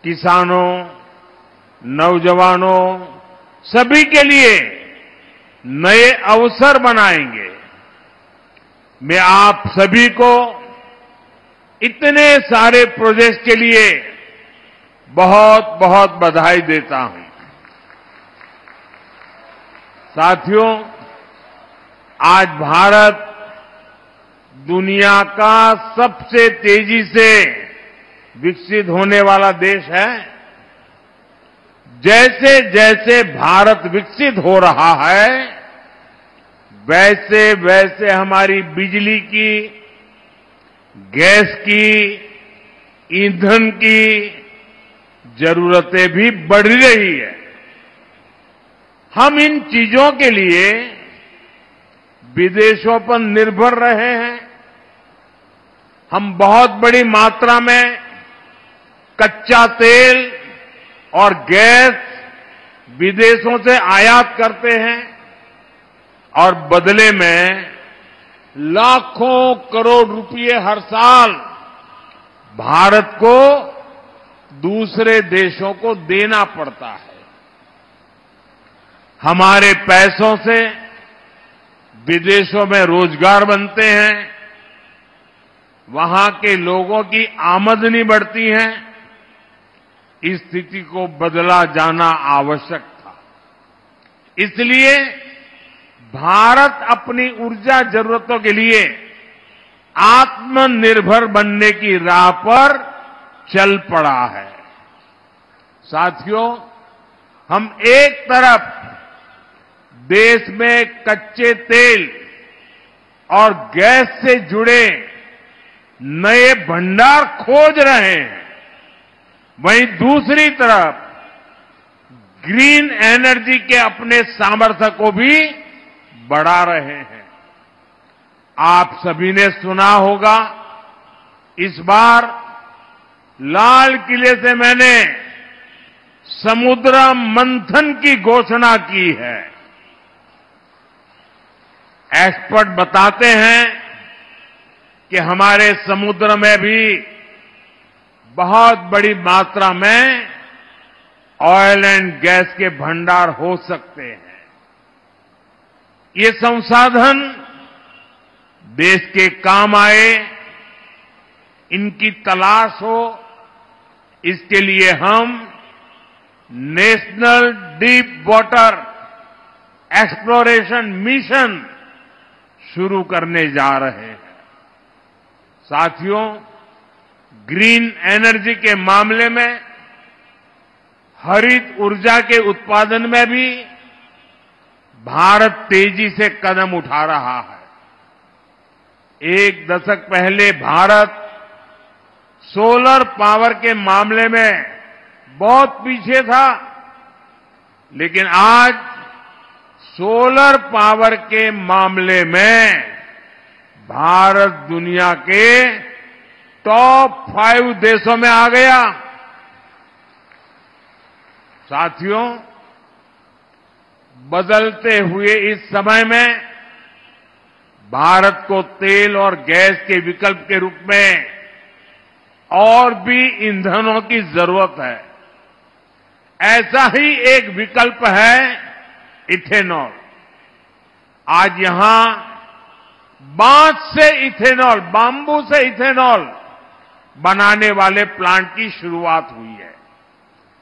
Speaker 9: किसानों, नौजवानों सभी के लिए नए अवसर बनाएंगे। मैं आप सभी को इतने सारे प्रोजेक्ट के लिए बहुत बहुत बधाई देता हूं। साथियों, आज भारत दुनिया का सबसे तेजी से विकसित होने वाला देश है। जैसे जैसे भारत विकसित हो रहा है, वैसे वैसे हमारी बिजली की, गैस की, ईंधन की जरूरतें भी बढ़ रही है। हम इन चीजों के लिए विदेशों पर निर्भर रहे हैं। हम बहुत बड़ी मात्रा में कच्चा तेल और गैस विदेशों से आयात करते हैं और बदले में लाखों करोड़ रुपए हर साल भारत को दूसरे देशों को देना पड़ता है। हमारे पैसों से विदेशों में रोजगार बनते हैं, वहां के लोगों की आमदनी बढ़ती है। इस स्थिति को बदला जाना आवश्यक था। इसलिए भारत अपनी ऊर्जा जरूरतों के लिए आत्मनिर्भर बनने की राह पर चल पड़ा है। साथियों, हम एक तरफ देश में कच्चे तेल और गैस से जुड़े नए भंडार खोज रहे हैं, वहीं दूसरी तरफ ग्रीन एनर्जी के अपने सामर्थ्य को भी बढ़ा रहे हैं। आप सभी ने सुना होगा, इस बार लाल किले से मैंने समुद्र मंथन की घोषणा की है। एक्सपर्ट बताते हैं कि हमारे समुद्र में भी बहुत बड़ी मात्रा में ऑयल एंड गैस के भंडार हो सकते हैं। ये संसाधन देश के काम आए, इनकी तलाश हो, इसके लिए हम national deep water exploration mission शुरू करने जा रहे हैं। साथियों, ग्रीन एनर्जी के मामले में, हरित ऊर्जा के उत्पादन में भी भारत तेजी से कदम उठा रहा है। एक दशक पहले भारत सोलर पावर के मामले में बहुत पीछे था, लेकिन आज सोलर पावर के मामले में भारत दुनिया के टॉप 5 देशों में आ गया। साथियों, बदलते हुए इस समय में भारत को तेल और गैस के विकल्प के रूप में और भी ईंधनों की जरूरत है। ऐसा ही एक विकल्प है इथेनॉल। आज यहां बांस से इथेनॉल, बाम्बू से इथेनॉल बनाने वाले प्लांट की शुरुआत हुई है।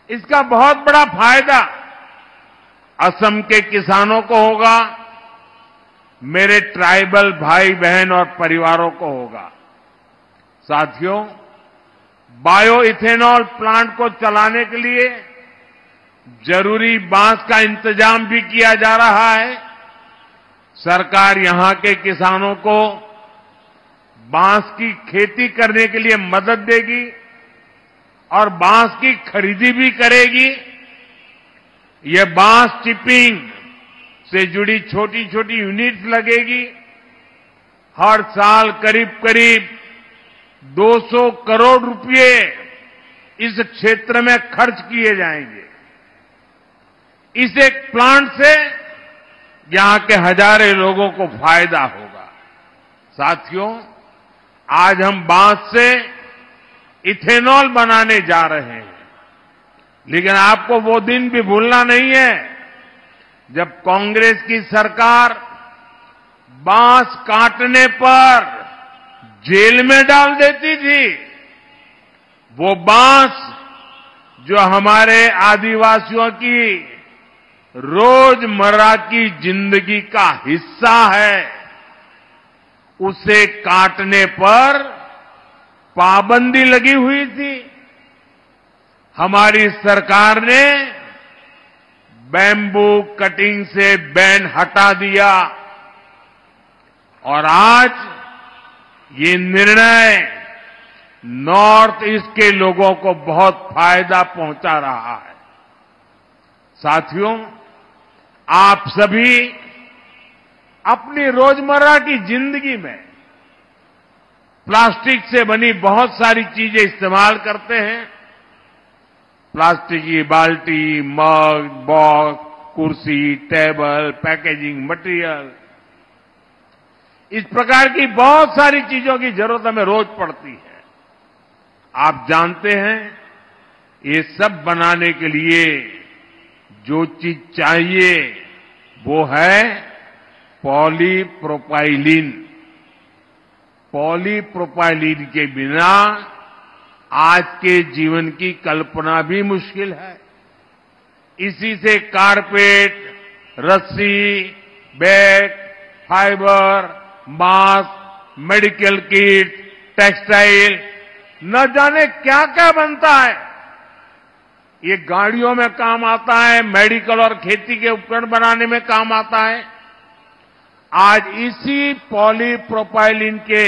Speaker 9: इसका बहुत बड़ा फायदा असम के किसानों को होगा, मेरे ट्राइबल भाई बहन और परिवारों को होगा। साथियों, बायो इथेनॉल प्लांट को चलाने के लिए जरूरी बांस का इंतजाम भी किया जा रहा है। सरकार यहां के किसानों को बांस की खेती करने के लिए मदद देगी और बांस की खरीदी भी करेगी। यह बांस चिपिंग से जुड़ी छोटी छोटी यूनिट्स लगेगी। हर साल करीब करीब 200 करोड़ रुपए इस क्षेत्र में खर्च किए जाएंगे। इस एक प्लांट से यहां के हजारों लोगों को फायदा होगा। साथियों, आज हम बांस से इथेनॉल बनाने जा रहे हैं, लेकिन आपको वो दिन भी भूलना नहीं है जब कांग्रेस की सरकार बांस काटने पर जेल में डाल देती थी। वो बांस जो हमारे आदिवासियों की रोजमर्रा की जिंदगी का हिस्सा है, उसे काटने पर पाबंदी लगी हुई थी। हमारी सरकार ने बैम्बू कटिंग से बैन हटा दिया और आज ये निर्णय नॉर्थ ईस्ट के लोगों को बहुत फायदा पहुंचा रहा है। साथियों, आप सभी अपनी रोजमर्रा की जिंदगी में प्लास्टिक से बनी बहुत सारी चीजें इस्तेमाल करते हैं। प्लास्टिक की बाल्टी, मग, बॉक्स, कुर्सी, टेबल, पैकेजिंग मटेरियल, इस प्रकार की बहुत सारी चीजों की जरूरत हमें रोज पड़ती है। आप जानते हैं, ये सब बनाने के लिए जो चीज चाहिए वो है पॉलीप्रोपाइलीन। पॉलीप्रोपाइलीन के बिना आज के जीवन की कल्पना भी मुश्किल है। इसी से कारपेट, रस्सी, bag, fibre, mask, medical kit, textile, न जाने क्या क्या बनता है। ये गाड़ियों में काम आता है, मेडिकल और खेती के उपकरण बनाने में काम आता है। आज इसी पॉलीप्रोपाइलीन के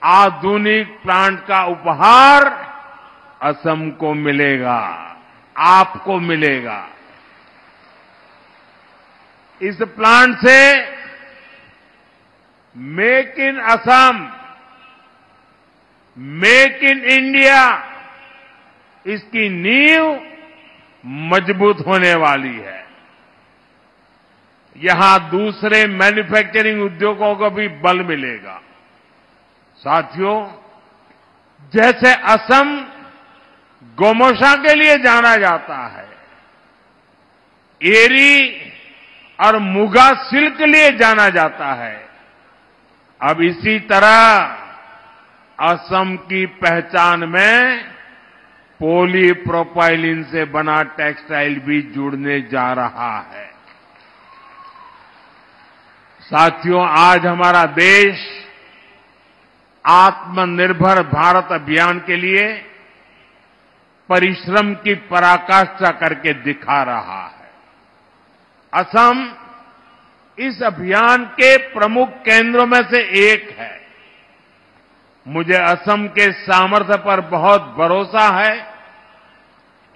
Speaker 9: आधुनिक प्लांट का उपहार असम को मिलेगा, आपको मिलेगा। इस प्लांट से make in Assam, make in India, इसकी नींव मजबूत होने वाली है। यहां दूसरे मैन्युफैक्चरिंग उद्योगों को भी बल मिलेगा। साथियों, जैसे असम गोमोशा के लिए जाना जाता है, एरी और मुगा सिल्क के लिए जाना जाता है, अब इसी तरह असम की पहचान में पॉलीप्रोपाइलीन से बना टेक्सटाइल भी जुड़ने जा रहा है। साथियों, आज हमारा देश आत्मनिर्भर भारत अभियान के लिए परिश्रम की पराकाष्ठा करके दिखा रहा है। असम इस अभियान के प्रमुख केंद्रों में से एक है। मुझे असम के सामर्थ्य पर बहुत भरोसा है,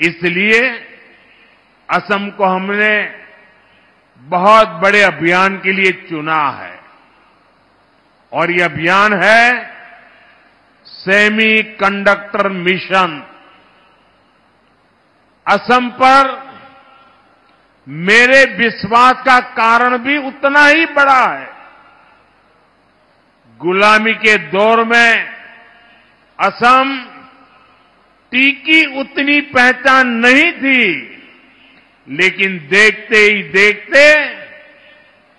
Speaker 9: इसलिए असम को हमने बहुत बड़े अभियान के लिए चुना है। और ये अभियान है सेमी कंडक्टर मिशन। असम पर मेरे विश्वास का कारण भी उतना ही बड़ा है। गुलामी के दौर में असम टीकी उतनी पहचान नहीं थी, लेकिन देखते ही देखते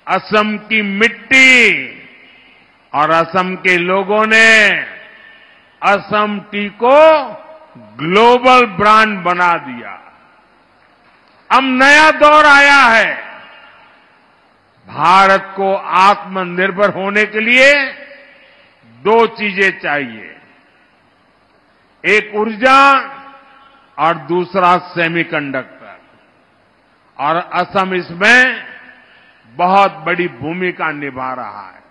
Speaker 9: असम की मिट्टी और असम के लोगों ने असम टी को ग्लोबल ब्रांड बना दिया। अब नया दौर आया है। भारत को आत्मनिर्भर होने के लिए दो चीजें चाहिए, एक ऊर्जा और दूसरा सेमीकंडक्टर, और असम इसमें बहुत बड़ी भूमिका निभा रहा है।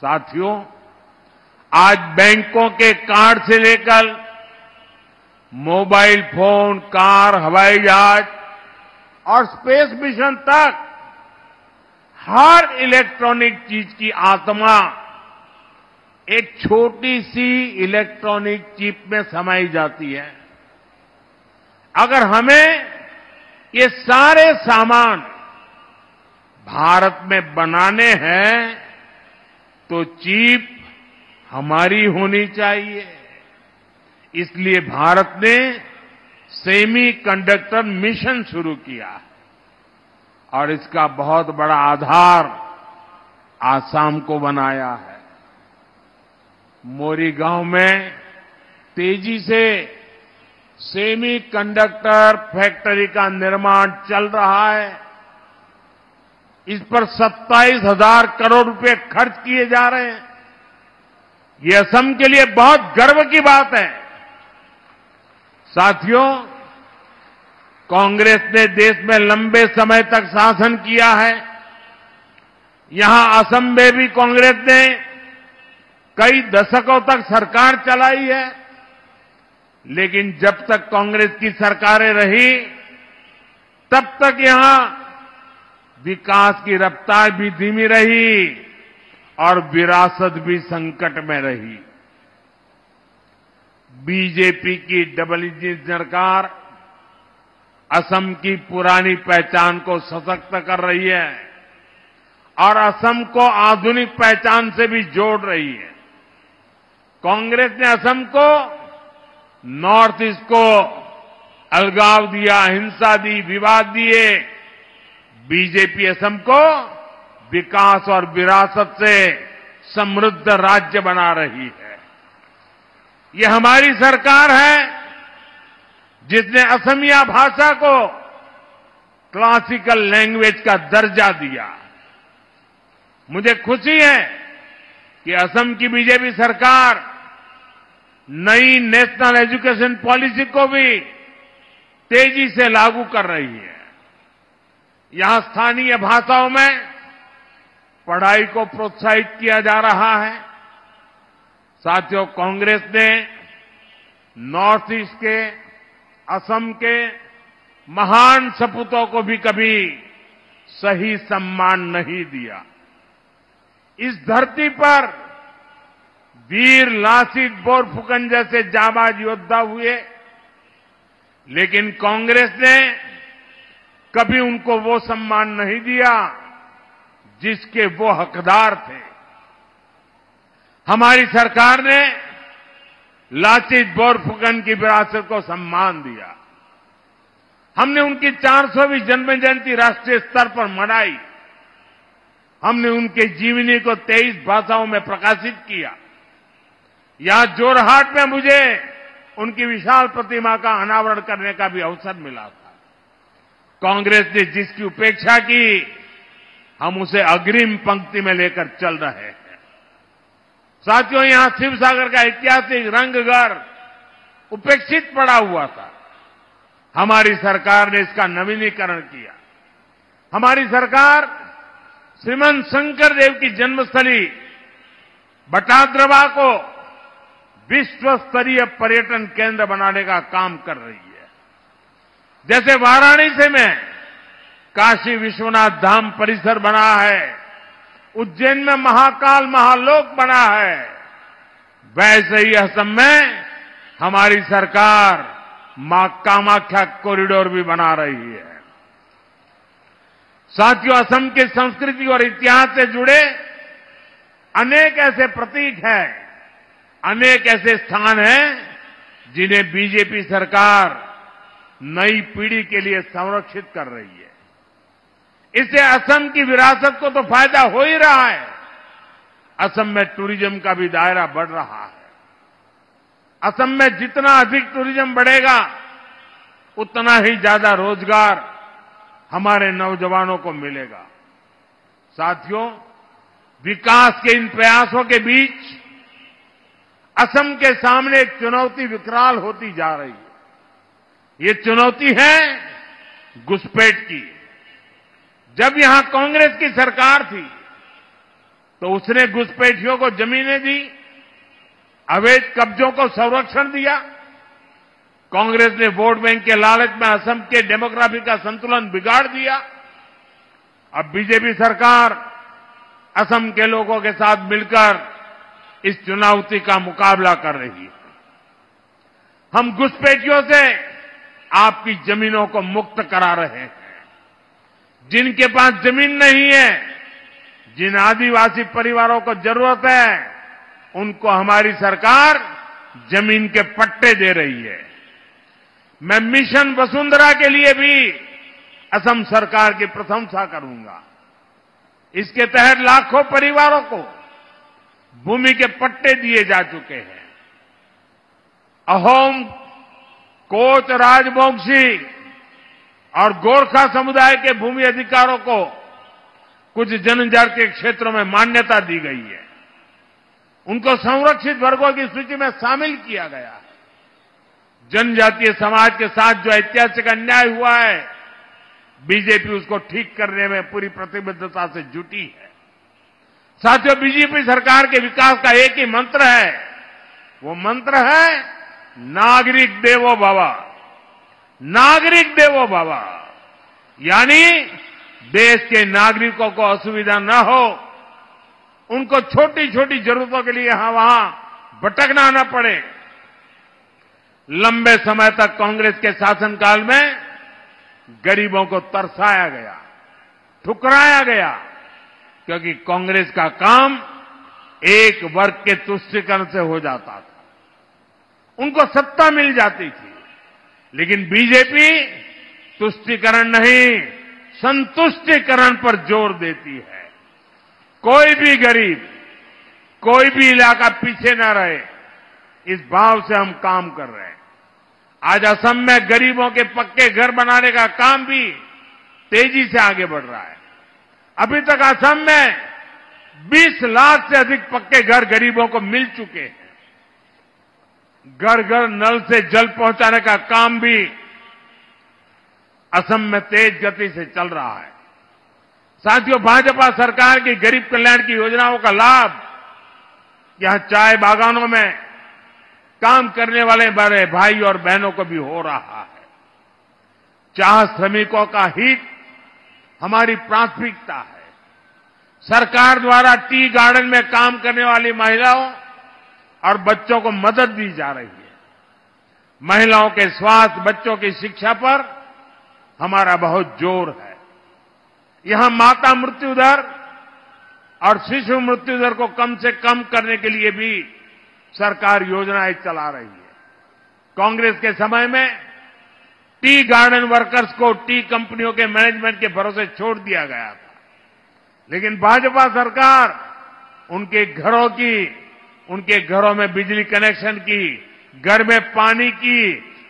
Speaker 9: साथियों, आज बैंकों के कार्ड से लेकर मोबाइल फोन, कार, हवाई जहाज और स्पेस मिशन तक हर इलेक्ट्रॉनिक चीज की आत्मा एक छोटी सी इलेक्ट्रॉनिक चिप में समाई जाती है। अगर हमें ये सारे सामान भारत में बनाने हैं तो चिप हमारी होनी चाहिए। इसलिए भारत ने सेमीकंडक्टर मिशन शुरू किया और इसका बहुत बड़ा आधार आसाम को बनाया है। मोरीगांव में तेजी से सेमीकंडक्टर फैक्ट्री का निर्माण चल रहा है। इस पर 27,000 करोड़ रुपए खर्च किए जा रहे हैं। ये असम के लिए बहुत गर्व की बात है। साथियों, कांग्रेस ने देश में लंबे समय तक शासन किया है। यहां असम में भी कांग्रेस ने कई दशकों तक सरकार चलाई है, लेकिन जब तक कांग्रेस की सरकारें रही तब तक यहां विकास की रफ्तार भी धीमी रही और विरासत भी संकट में रही। बीजेपी की डबल इंजन सरकार असम की पुरानी पहचान को सशक्त कर रही है और असम को आधुनिक पहचान से भी जोड़ रही है। कांग्रेस ने असम को नॉर्थ ईस्ट को अलगाव दिया, हिंसा दी, विवाद दिए। बीजेपी असम को विकास और विरासत से समृद्ध राज्य बना रही है। ये हमारी सरकार है जिसने असमिया भाषा को क्लासिकल लैंग्वेज का दर्जा दिया। मुझे खुशी है कि असम की बीजेपी सरकार नई नेशनल एजुकेशन पॉलिसी को भी तेजी से लागू कर रही है। यहां स्थानीय भाषाओं में पढ़ाई को प्रोत्साहित किया जा रहा है। साथियों, कांग्रेस ने नॉर्थ ईस्ट के, असम के महान सपूतों को भी कभी सही सम्मान नहीं दिया। इस धरती पर वीर लासित बोरफुकन जैसे जाबाज योद्धा हुए, लेकिन कांग्रेस ने कभी उनको वो सम्मान नहीं दिया जिसके वो हकदार थे। हमारी सरकार ने लासित बोरफुकन की विरासत को सम्मान दिया। हमने उनकी 400वीं जन्म जयंती राष्ट्रीय स्तर पर मनाई। हमने उनके जीवनी को 23 भाषाओं में प्रकाशित किया। यहां जोरहाट में मुझे उनकी विशाल प्रतिमा का अनावरण करने का भी अवसर मिला था। कांग्रेस ने जिसकी उपेक्षा की, हम उसे अग्रिम पंक्ति में लेकर चल रहे हैं। साथियों, यहां शिवसागर का ऐतिहासिक रंगघर उपेक्षित पड़ा हुआ था। हमारी सरकार ने इसका नवीनीकरण किया। हमारी सरकार श्रीमंत शंकर देव की जन्मस्थली बटाद्रवा को विश्व स्तरीय पर्यटन केंद्र बनाने का काम कर रही है। जैसे वाराणसी में काशी विश्वनाथ धाम परिसर बना है, उज्जैन में महाकाल महालोक बना है, वैसे ही असम में हमारी सरकार मां कामाख्या कॉरिडोर भी बना रही है। साथियों, असम की संस्कृति और इतिहास से जुड़े अनेक ऐसे प्रतीक हैं, अनेक ऐसे स्थान हैं जिन्हें बीजेपी सरकार नई पीढ़ी के लिए संरक्षित कर रही है। इससे असम की विरासत को तो फायदा हो ही रहा है, असम में टूरिज्म का भी दायरा बढ़ रहा है। असम में जितना अधिक टूरिज्म बढ़ेगा उतना ही ज्यादा रोजगार हमारे नौजवानों को मिलेगा। साथियों, विकास के इन प्रयासों के बीच असम के सामने एक चुनौती विकराल होती जा रही है। ये चुनौती है घुसपैठ की। जब यहां कांग्रेस की सरकार थी तो उसने घुसपैठियों को जमीनें दी, अवैध कब्जों को संरक्षण दिया। कांग्रेस ने वोट बैंक के लालच में असम के डेमोग्राफी का संतुलन बिगाड़ दिया। अब बीजेपी सरकार असम के लोगों के साथ मिलकर इस चुनौती का मुकाबला कर रही है। हम घुसपैठियों से आपकी जमीनों को मुक्त करा रहे हैं। जिनके पास जमीन नहीं है, जिन आदिवासी परिवारों को जरूरत है, उनको हमारी सरकार जमीन के पट्टे दे रही है। मैं मिशन वसुंधरा के लिए भी असम सरकार की प्रशंसा करूंगा। इसके तहत लाखों परिवारों को भूमि के पट्टे दिए जा चुके हैं। अहोम, कोच राजवंशी और गोरखा समुदाय के भूमि अधिकारों को कुछ जनजातीय क्षेत्रों में मान्यता दी गई है। उनको संरक्षित वर्गों की सूची में शामिल किया गया है। जनजातीय समाज के साथ जो ऐतिहासिक अन्याय हुआ है, बीजेपी उसको ठीक करने में पूरी प्रतिबद्धता से जुटी है। साथियों, बीजेपी सरकार के विकास का एक ही मंत्र है, वो मंत्र है नागरिक देवो भव। नागरिक देवो भव यानी देश के नागरिकों को असुविधा न हो, उनको छोटी छोटी जरूरतों के लिए यहां वहां भटकना न पड़े। लंबे समय तक कांग्रेस के शासनकाल में गरीबों को तरसाया गया, ठुकराया गया, क्योंकि कांग्रेस का काम एक वर्ग के तुष्टीकरण से हो जाता था, उनको सत्ता मिल जाती थी। लेकिन बीजेपी तुष्टीकरण नहीं, संतुष्टीकरण पर जोर देती है। कोई भी गरीब, कोई भी इलाका पीछे न रहे, इस भाव से हम काम कर रहे हैं। आज असम में गरीबों के पक्के घर बनाने का काम भी तेजी से आगे बढ़ रहा है। अभी तक असम में 20 लाख से अधिक पक्के घर गरीबों को मिल चुके हैं। घर घर नल से जल पहुंचाने का काम भी असम में तेज गति से चल रहा है। साथियों, भाजपा सरकार की गरीब कल्याण की योजनाओं का लाभ यहां चाय बागानों में काम करने वाले बड़े भाई और बहनों को भी हो रहा है। चाह श्रमिकों का हित हमारी प्राथमिकता है। सरकार द्वारा टी गार्डन में काम करने वाली महिलाओं और बच्चों को मदद दी जा रही है। महिलाओं के स्वास्थ्य, बच्चों की शिक्षा पर हमारा बहुत जोर है। यहां माता मृत्यु दर और शिशु मृत्यु दर को कम से कम करने के लिए भी सरकार योजनाएं चला रही है। कांग्रेस के समय में टी गार्डन वर्कर्स को टी कंपनियों के मैनेजमेंट के भरोसे छोड़ दिया गया था, लेकिन भाजपा सरकार उनके घरों में बिजली कनेक्शन की, घर में पानी की,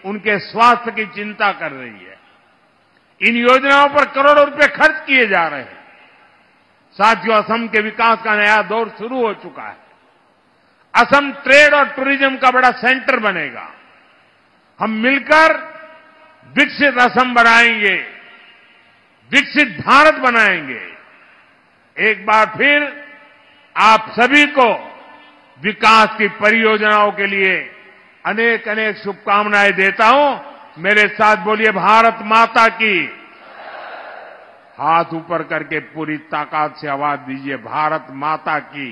Speaker 9: उनके स्वास्थ्य की चिंता कर रही है। इन योजनाओं पर करोड़ों रुपए खर्च किए जा रहे हैं। साथियों, असम के विकास का नया दौर शुरू हो चुका है। असम ट्रेड और टूरिज्म का बड़ा सेंटर बनेगा। हम मिलकर विकसित असम बनाएंगे, विकसित भारत बनाएंगे। एक बार फिर आप सभी को विकास की परियोजनाओं के लिए अनेक अनेक शुभकामनाएं देता हूं। मेरे साथ बोलिए, भारत माता की। हाथ ऊपर करके पूरी ताकत से आवाज दीजिए, भारत माता की,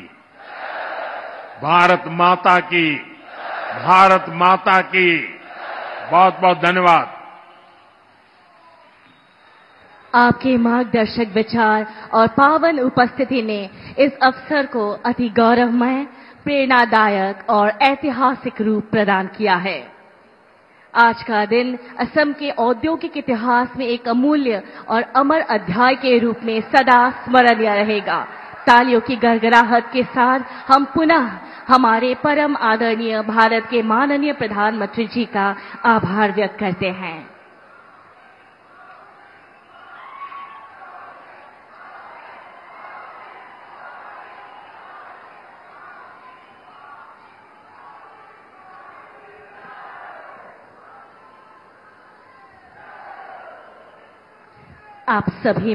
Speaker 9: भारत माता की, भारत माता की। बहुत बहुत धन्यवाद।
Speaker 1: आपके मार्गदर्शक विचार और पावन उपस्थिति ने इस अवसर को अति गौरवमय, प्रेरणादायक और ऐतिहासिक रूप प्रदान किया है। आज का दिन असम के औद्योगिक इतिहास में एक अमूल्य और अमर अध्याय के रूप में सदा स्मरणीय रहेगा। तालियों की गड़गड़ाहट के साथ हम पुनः हमारे परम आदरणीय भारत के माननीय प्रधानमंत्री जी का आभार व्यक्त करते हैं। आप सभी